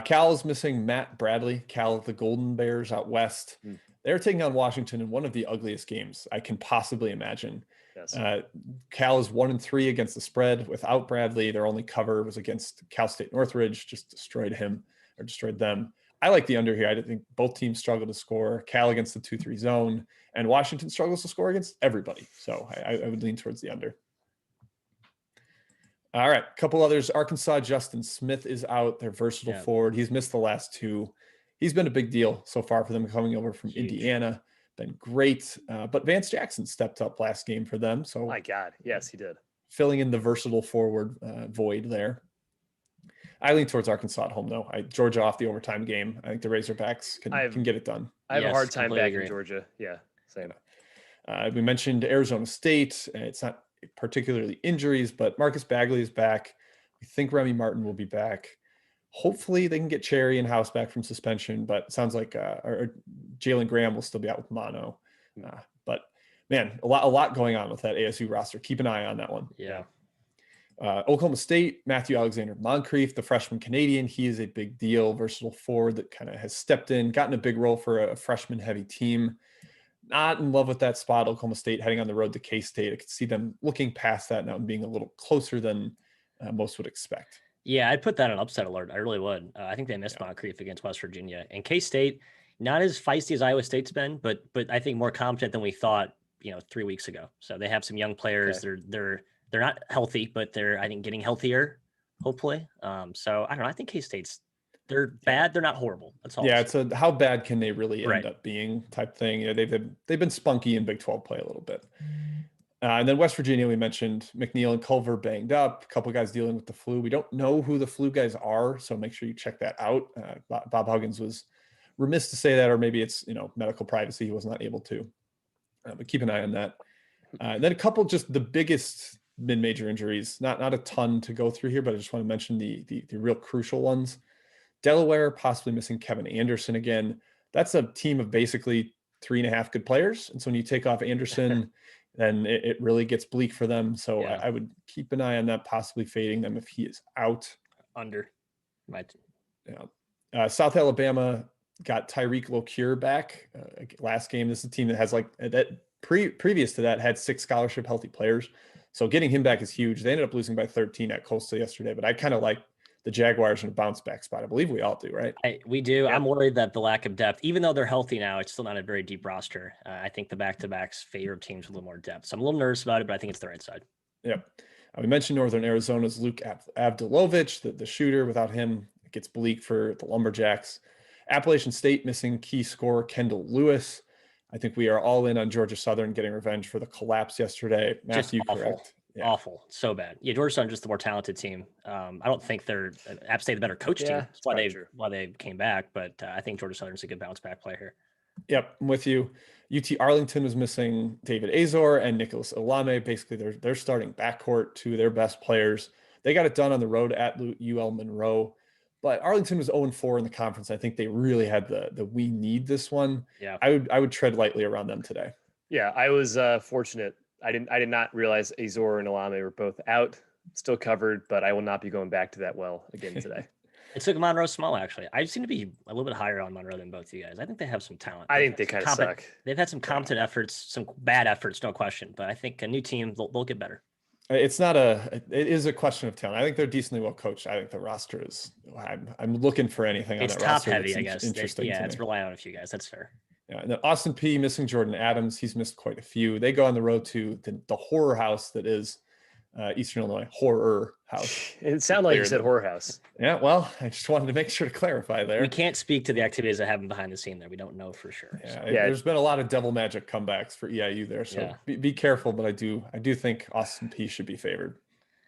Cal is missing Matt Bradley. Cal, the Golden Bears out west. They're taking on Washington in one of the ugliest games I can possibly imagine. Yes. Cal is 1-3 against the spread without Bradley. Their only cover was against Cal State Northridge, just destroyed them. I like the under here. I think both teams struggle to score. Cal against the 2-3 zone, and Washington struggles to score against everybody. So I would lean towards the under. All right, a couple others. Arkansas, Justin Smith is out. Their versatile forward. He's missed the last two. He's been a big deal so far for them coming over from Indiana. Been great. But Vance Jackson stepped up last game for them. So my God, yes, he did. Filling in the versatile forward void there. I lean towards Arkansas at home, though. Georgia off the overtime game. I think the Razorbacks can get it done. I have a hard time backing Georgia. Yeah, same. We mentioned Arizona State. It's not particularly injuries, but Marcus Bagley is back. We think Remy Martin will be back. Hopefully they can get Cherry and House back from suspension, but it sounds like Jalen Graham will still be out with mono. But man, a lot going on with that ASU roster. Keep an eye on that one. Yeah. Oklahoma State, Matthew Alexander Moncrief, the freshman Canadian. He is a big deal, versatile forward that kind of has stepped in, gotten a big role for a freshman heavy team. Not in love with that spot. Oklahoma State heading on the road to K-State. I could see them looking past that now and being a little closer than most would expect. Yeah, I'd put that on upset alert. I really would. I think they missed Moncrief against West Virginia. And K-State, not as feisty as Iowa State's been, but I think more competent than we thought, 3 weeks ago. So they have some young players. Okay. They're not healthy, but they're, I think, getting healthier, hopefully. So I don't know. I think K-State's, they're bad. They're not horrible. That's all. Yeah, it's a how bad can they really end up being type thing. They've been spunky in Big 12 play a little bit. And then West Virginia, we mentioned McNeil and Culver banged up. A couple guys dealing with the flu. We don't know who the flu guys are, so make sure you check that out. Bob Huggins was remiss to say that, or maybe it's medical privacy. He was not able to, but keep an eye on that. And then a couple just the biggest mid-major injuries. Not a ton to go through here, but I just want to mention the real crucial ones. Delaware possibly missing Kevin Anderson again. That's a team of basically 3.5 good players, and so when you take off Anderson. Then it really gets bleak for them. So I would keep an eye on that, possibly fading them if he is out. Under. South Alabama got Tyreek Locure back last game. This is a team that has previous to that had 6 scholarship healthy players. So getting him back is huge. They ended up losing by 13 at Coastal yesterday, but I kind of like the Jaguars in a bounce back spot. I believe we all do, right? We do. Yeah. I'm worried that the lack of depth, even though they're healthy now, it's still not a very deep roster. I think the back-to-backs favor teams with a little more depth. So I'm a little nervous about it, but I think it's the right side. Yep. We mentioned Northern Arizona's Luke Avdilovich, the shooter. Without him, it gets bleak for the Lumberjacks. Appalachian State missing key scorer Kendall Lewis. I think we are all in on Georgia Southern getting revenge for the collapse yesterday. Matthew, correct? Yeah. Awful. So bad. Yeah, Georgia Southern just the more talented team. I don't think they're App State the better coach team. That's why they came back. But I think Georgia Southern's a good bounce back play here. Yep, I'm with you. UT Arlington was missing David Azor and Nicholas Ilame. Basically, they're starting backcourt, two of their best players. They got it done on the road at UL Monroe. But Arlington was 0-4 in the conference. I think they really had the we need this one. Yeah, I would tread lightly around them today. Yeah, I was fortunate. I did not realize Azor and Ilame were both out, still covered, but I will not be going back to that well again today. It took Monroe small, actually. I seem to be a little bit higher on Monroe than both you guys. I think they have some talent. I think they kind of suck. They've had some competent efforts, some bad efforts, no question. But I think a new team, they'll get better. It is a question of talent. I think they're decently well coached. I think the roster is. I'm looking for anything on that roster. It's top heavy, I guess. Interesting. It's relying on a few guys. That's fair. Yeah, and then Austin P missing Jordan Adams. He's missed quite a few. They go on the road to the horror house that is Eastern Illinois. Horror house. It sounded like you said horror house. Yeah, well, I just wanted to make sure to clarify there. We can't speak to the activities that happen behind the scene there. We don't know for sure. Yeah, there's been a lot of devil magic comebacks for EIU there, so be careful. But I do think Austin P should be favored.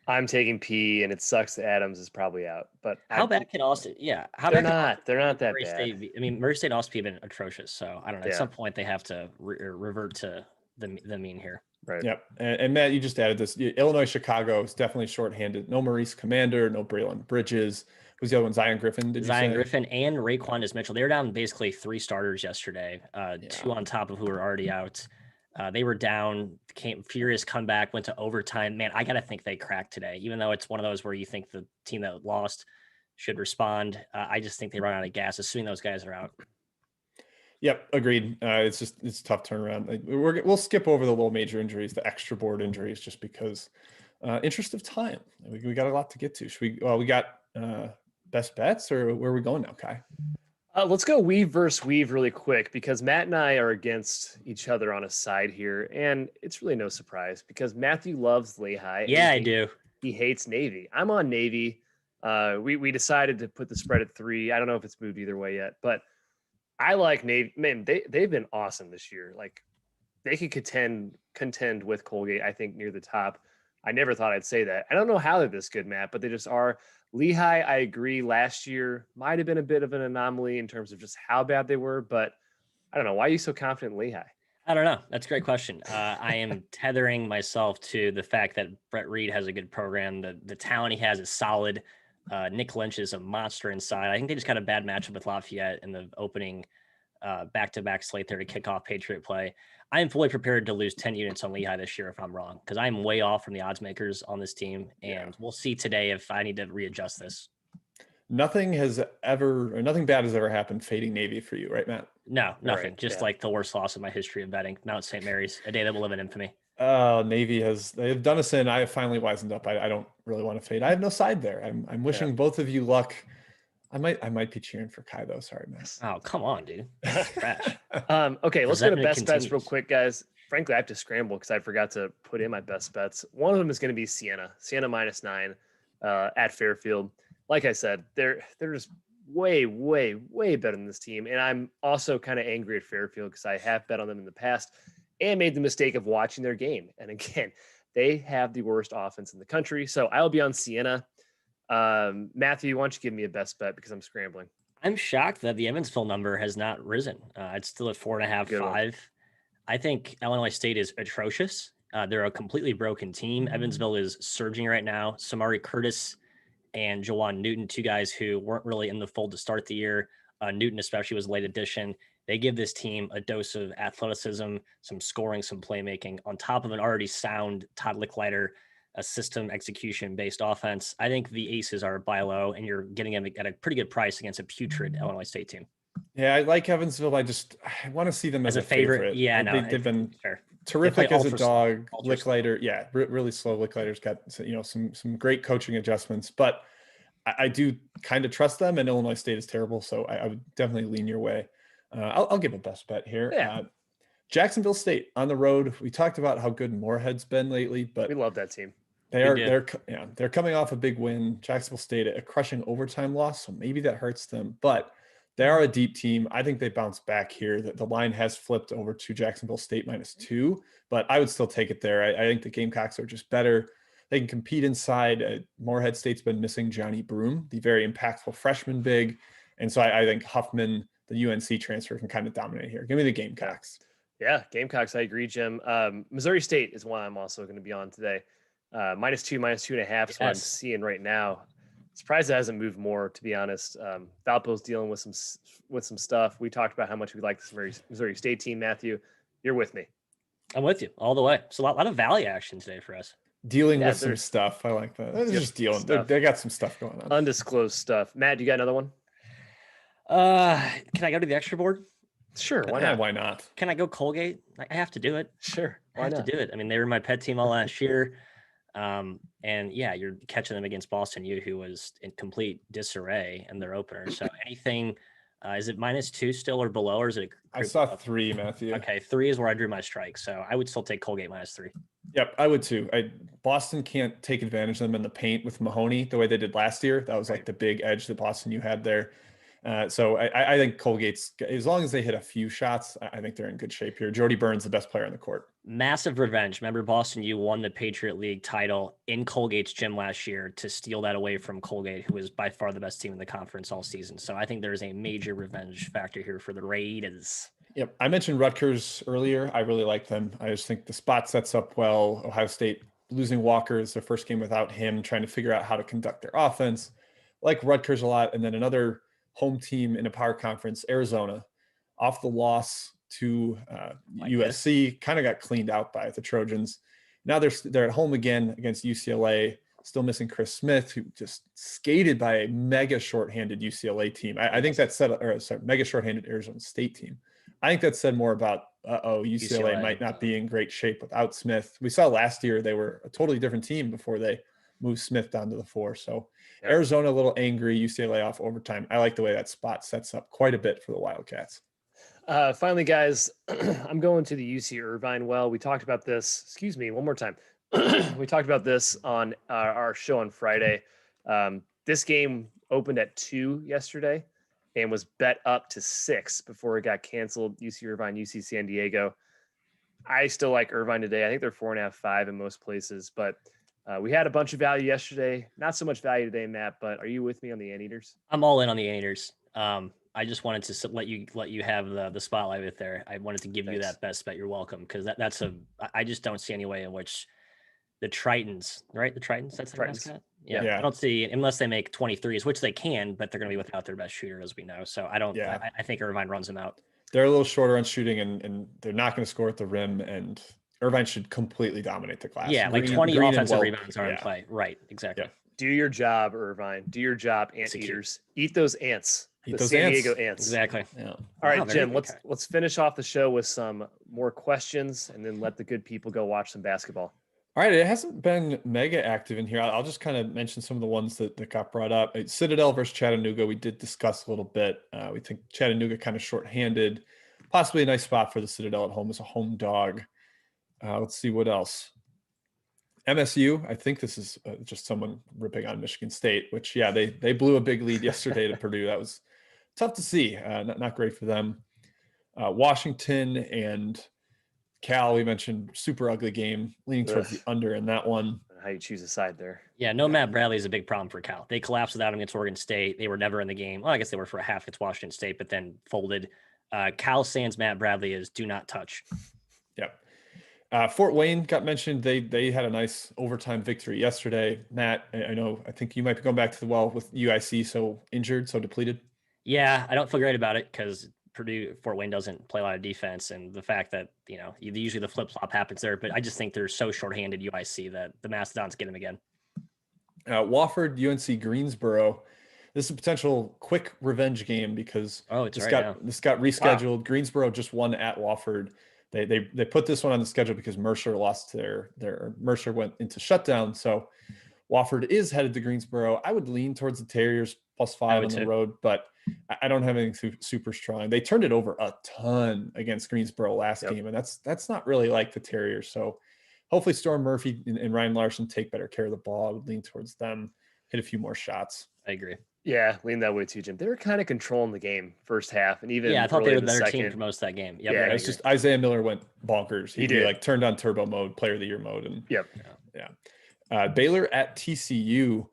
I'm taking P, and it sucks that Adams is probably out. But how bad can Austin? Yeah, they're not that bad. State, I mean, Murray State and Austin P have been atrocious. So I don't know. At some point, they have to revert to the mean here. Right. Yep. And Matt, you just added this. Illinois, Chicago is definitely shorthanded. No Maurice Commander, no Braylon Bridges. Who's the other one? Zion Griffin, did you Zion say? Griffin and Raquan Mitchell. They were down basically 3 starters yesterday, Yeah. 2 on top of who were already out. They were down, came furious comeback, went to overtime. Man, I got to think they cracked today, even though it's one of those where you think the team that lost should respond. I just think they run out of gas, assuming those guys are out. Yep, agreed. It's a tough turnaround. We'll skip over the little major injuries, the extra board injuries, just because interest of time. We got a lot to get to. We got best bets, or where are we going now, Kai? Let's go weave versus weave really quick because Matt and I are against each other on a side here, and it's really no surprise because Matthew loves Lehigh. Yeah, I do. He hates Navy. I'm on Navy. We decided to put the spread at 3. I don't know if it's moved either way yet, but I like Navy. Man, they've been awesome this year. Like they could contend with Colgate, I think, near the top. I never thought I'd say that. I don't know how they're this good, Matt, but they just are. Lehigh, I agree, last year might have been a bit of an anomaly in terms of just how bad they were, but I don't know. Why are you so confident in Lehigh? I don't know. That's a great question. I am tethering myself to the fact that Brett Reed has a good program. The talent he has is solid. Nick Lynch is a monster inside. I think they just got a bad matchup with Lafayette in the opening back-to-back slate there to kick off Patriot play. I am fully prepared to lose 10 units on Lehigh this year if I'm wrong, because I'm way off from the odds makers on this team. And we'll see today if I need to readjust this. Nothing bad has ever happened fading Navy for you, right, Matt? No, nothing. Right, Just like the worst loss in my history of betting. Mount St. Mary's, a day that will live in infamy. Navy they've done us in. I have finally wisened up. I don't really want to fade. I have no side there. I'm wishing both of you luck. I might be cheering for Kai though. Sorry, man. Oh, come on, dude. Trash. Okay, let's go to Resentment best bets continues. real quick, guys. Frankly, I have to scramble because I forgot to put in my best bets. One of them is going to be Siena -9 at Fairfield. Like I said, they're just way better than this team, and I'm also kind of angry at Fairfield because I have bet on them in the past and made the mistake of watching their game. And again, they have the worst offense in the country, so I'll be on Siena. Matthew, why don't you give me a best bet because I'm scrambling? I'm shocked that the Evansville number has not risen. It's still at 4.5, Good one. 5. I think Illinois State is atrocious. They're a completely broken team. Evansville is surging right now. Samari Curtis and Jawan Newton, 2 guys who weren't really in the fold to start the year. Newton especially was a late addition. They give this team a dose of athleticism, some scoring, some playmaking on top of an already sound Todd Licklider, a system execution based offense. I think the aces are buy low, and you're getting them at a pretty good price against a putrid Illinois State team. Yeah, I like Evansville. I want to see them as a favorite. Yeah, no, they've been fair. terrific as a dog. Licklider, yeah, really slow. Licklider's got some great coaching adjustments, but I do kind of trust them. And Illinois State is terrible, so I would definitely lean your way. I'll give a best bet here. Yeah. Jacksonville State on the road. We talked about how good Moorhead's been lately, but We love that team. they're coming off a big win. Jacksonville State, a crushing overtime loss, so maybe that hurts them. But they are a deep team. I think they bounce back here. The line has flipped over to Jacksonville State -2, but I would still take it there. I think the Gamecocks are just better. They can compete inside. Moorhead State's been missing Johnny Broom, the very impactful freshman big, and so I think Huffman, the UNC transfer, can kind of dominate here. Give me the Gamecocks. Yeah, Gamecocks. I agree, Jim. Missouri State is one I'm also going to be on today. -2, -2.5 is what I'm seeing right now. Surprised it hasn't moved more, to be honest. Valpo's dealing with some stuff. We talked about how much we like this Missouri State team. Matthew, you're with me. I'm with you all the way. So a lot of Valley action today for us. Dealing with some stuff. I like that. They're just dealing. They got some stuff going on. Undisclosed stuff. Matt, you got another one? Can I go to the extra board? Sure. Why not? Why not? Can I go Colgate? I have to do it. Sure. I have to do it. I mean, they were my pet team all last year. And yeah, you're catching them against Boston U, who was in complete disarray in their opener. So anything, is it -2 still or below, or is it? I saw 3, Matthew. Okay, 3 is where I drew my strike. So I would still take Colgate -3. Yep, I would too. Boston can't take advantage of them in the paint with Mahoney the way they did last year. That was like the big edge that Boston U had there. So I think Colgate's, as long as they hit a few shots, I think they're in good shape here. Jody Burns, the best player on the court. Massive revenge. Remember, Boston U won the Patriot League title in Colgate's gym last year to steal that away from Colgate, who was by far the best team in the conference all season. So I think there's a major revenge factor here for the Raiders. Yep. I mentioned Rutgers earlier. I really like them. I just think the spot sets up well. Ohio State losing Walker is their first game without him, trying to figure out how to conduct their offense. Like Rutgers a lot. And then another home team in a power conference, Arizona, off the loss to USC, kind of got cleaned out by the Trojans. Now they're at home again against UCLA. Still missing Chris Smith, who just skated by a mega shorthanded UCLA team. I think that said, or sorry, mega shorthanded Arizona State team. I think that said more about, UCLA might not be in great shape without Smith. We saw last year they were a totally different team before they moved Smith down to the 4. So Arizona a little angry, UCLA off overtime. I like the way that spot sets up quite a bit for the Wildcats. Finally, guys, I'm going to the UC Irvine. Well, we talked about this. Excuse me, one more time. We talked about this on our show on Friday. This game opened at 2 yesterday and was bet up to 6 before it got canceled. UC Irvine, UC San Diego. I still like Irvine today. I think they're 4.5, 5 in most places, but we had a bunch of value yesterday. Not so much value today, Matt, but are you with me on the Anteaters? I'm all in on the Anteaters. I just wanted to let you have the spotlight with there. I wanted to give you that best bet. You're welcome, because I just don't see any way in which the Tritons, right? The Tritons, that's the mascot. Yeah. I don't see, unless they make 23s, which they can, but they're going to be without their best shooter, as we know. So I don't. Yeah. I think Irvine runs them out. They're a little shorter on shooting, and they're not going to score at the rim. And Irvine should completely dominate the glass. Yeah, like 20 offensive rebounds are in play. Right, exactly. Yeah. Do your job, Irvine. Do your job, Anteaters. Eat those ants. The San Diego Ants. Exactly. Yeah. All right, Jim, let's finish off the show with some more questions and then let the good people go watch some basketball. All right, it hasn't been mega active in here. I'll just kind of mention some of the ones that got brought up. Citadel versus Chattanooga, we did discuss a little bit. We think Chattanooga kind of shorthanded. Possibly a nice spot for the Citadel at home as a home dog. Let's see what else. MSU, I think this is just someone ripping on Michigan State, which, they blew a big lead yesterday to Purdue. That was tough to see. Not great for them. Washington and Cal, we mentioned, super ugly game, leaning towards the under in that one. How you choose a side there. Yeah, Matt Bradley is a big problem for Cal. They collapsed without him against Oregon State. They were never in the game. Well, I guess they were for a half against Washington State, but then folded. Cal sans Matt Bradley is do not touch. Yep. Fort Wayne got mentioned. They had a nice overtime victory yesterday. Matt, I think you might be going back to the well with UIC so injured, so depleted. Yeah, I don't feel great about it because Fort Wayne doesn't play a lot of defense, and the fact that usually the flip flop happens there. But I just think they're so shorthanded UIC that the Mastodons get them again. Wofford, UNC Greensboro. This is a potential quick revenge game because this got rescheduled. Wow. Greensboro just won at Wofford. They put this one on the schedule because Mercer lost Mercer went into shutdown. So Wofford is headed to Greensboro. I would lean towards the Terriers +5 on the road, but I don't have anything super strong. They turned it over a ton against Greensboro last game, and that's not really like the Terriers. So hopefully Storm Murphy and Ryan Larson take better care of the ball. I would lean towards them, hit a few more shots. I agree. Yeah, lean that way too, Jim. They were kind of controlling the game first half, and even I thought they were the better team for most of that game. Yep. Yeah, it's just Isaiah Miller went bonkers. He did turned on turbo mode, player of the year mode, and Baylor at TCU.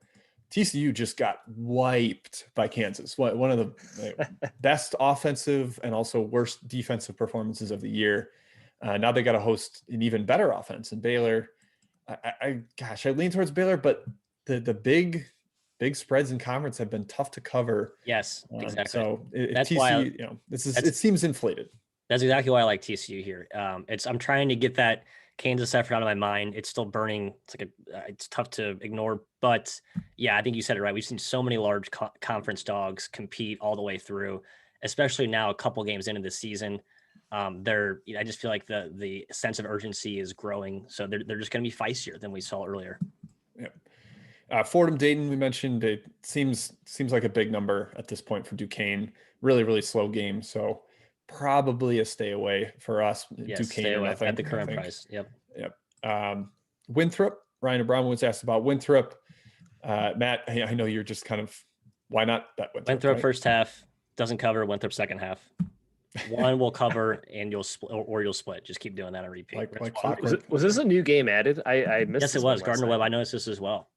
TCU just got wiped by Kansas. One of the best offensive and also worst defensive performances of the year. Now they got to host an even better offense in Baylor. I lean towards Baylor, but the big spreads in conference have been tough to cover. Yes, exactly. So that's TCU, why it seems inflated. That's exactly why I like TCU here. I'm trying to get that Kansas effort out of my mind. It's still burning. It's tough to ignore, but I think you said it right. We've seen so many large conference dogs compete all the way through, especially now a couple games into the season. I just feel like the sense of urgency is growing. So they're just going to be feistier than we saw earlier. Yeah. Fordham Dayton, we mentioned, it seems like a big number at this point for Duquesne. Really, really slow game. So probably a stay away for us. Yes, Duquesne stay away at the current price. Yep. Winthrop, Ryan Abraham was asked about Winthrop. Matt, I know you're just kind of, why not bet Winthrop right? First half doesn't cover. Winthrop second half. One will cover and you'll split, or you'll split. Just keep doing that on repeat. Was this a new game added? I missed. Yes, it was. Gardner Webb. I noticed this as well.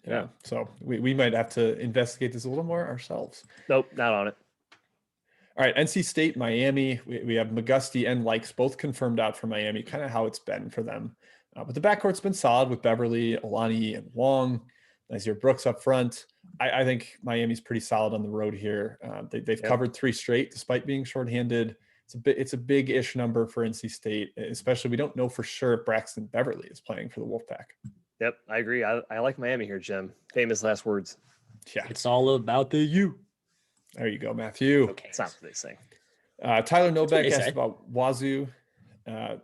Yeah. So we might have to investigate this a little more ourselves. Nope, not on it. All right, NC State, Miami. We have McGusty and Likes both confirmed out for Miami, kind of how it's been for them. But the backcourt's been solid with Beverly, Olani, and Wong. Nazir Brooks up front. I think Miami's pretty solid on the road here. They've covered 3 straight despite being shorthanded. It's a big-ish number for NC State, especially we don't know for sure if Braxton Beverly is playing for the Wolfpack. Yep, I agree. I like Miami here, Jim. Famous last words. Yeah, it's all about the U. There you go, Matthew. Okay, it's not what they say. Tyler Novak asked about Wazoo.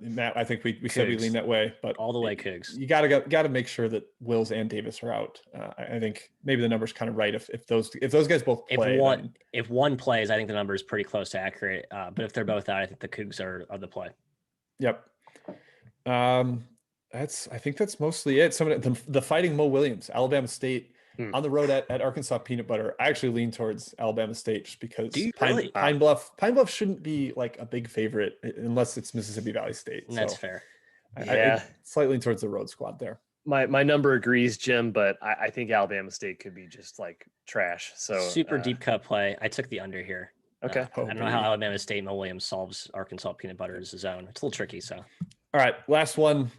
Matt, I think we said we lean that way, but all the way Cougs. You gotta make sure that Wills and Davis are out. I think maybe the number's kind of right if those guys both play. If one plays, I think the number is pretty close to accurate. But if they're both out, I think the Cougs are the play. Yep. I think that's mostly it. Some of the Fighting Mo Williams, Alabama State. On the road at Arkansas Peanut Butter, I actually lean towards Alabama State just because Pine Bluff shouldn't be like a big favorite unless it's Mississippi Valley State. That's fair. I slightly lean towards the road squad there. My number agrees, Jim, but I think Alabama State could be just like trash. So super deep cut play. I took the under here. Okay. I don't know how Alabama State Mo Williams solves Arkansas Peanut Butter as a zone. It's a little tricky. So, all right, last one.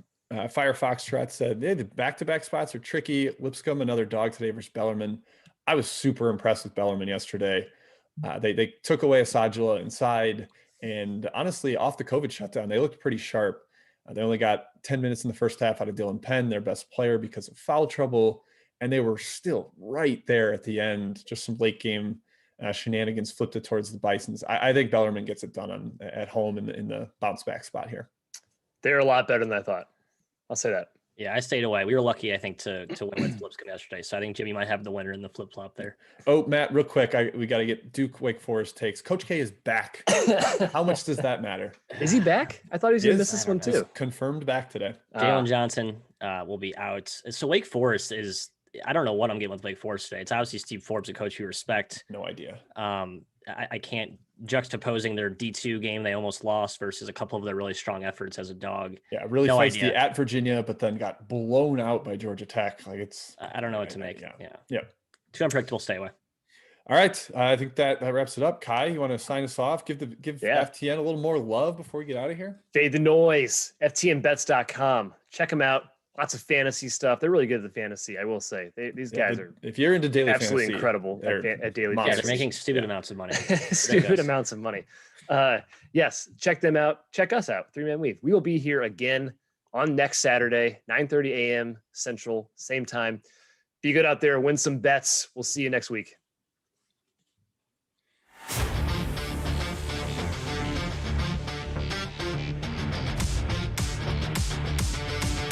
Fire Foxtrot said, the back-to-back spots are tricky. Lipscomb, another dog today versus Bellarmine. I was super impressed with Bellarmine yesterday. They took away Asajula inside, and honestly, off the COVID shutdown, they looked pretty sharp. They only got 10 minutes in the first half out of Dylan Penn, their best player, because of foul trouble, and they were still right there at the end. Just some late game shenanigans flipped it towards the Bisons. I think Bellarmine gets it done at home in the bounce back spot here. They're a lot better than I thought. I'll say that. Yeah, I stayed away. We were lucky, I think, to win with Lipscomb yesterday. So I think Jimmy might have the winner in the flip flop there. Oh, Matt, real quick, we got to get Duke Wake Forest takes. Coach K is back. How much does that matter? Is he back? I thought he was going to miss this one too. He's confirmed back today. Jalen Johnson will be out. So Wake Forest is. I don't know what I'm getting with Wake Forest today. It's obviously Steve Forbes, a coach you respect. No idea. I can't juxtaposing their D2 game they almost lost versus a couple of their really strong efforts as a dog. Yeah, really feisty at Virginia, but then got blown out by Georgia Tech. Like I don't know what to make. Yeah. Too unpredictable. Stay away. All right, I think that wraps it up. Kai, you want to sign us off? Give FTN a little more love before we get out of here. Fade the noise. FTNbets.com. Check them out. Lots of fantasy stuff. They're really good at the fantasy, I will say. These guys are if you're into daily absolutely fantasy, incredible at daily fantasy. They're making stupid amounts of money. Stupid amounts of money. Yes, check them out. Check us out. 3 Man Weave. We will be here again on next Saturday, 9:30 a.m. Central, same time. Be good out there. Win some bets. We'll see you next week.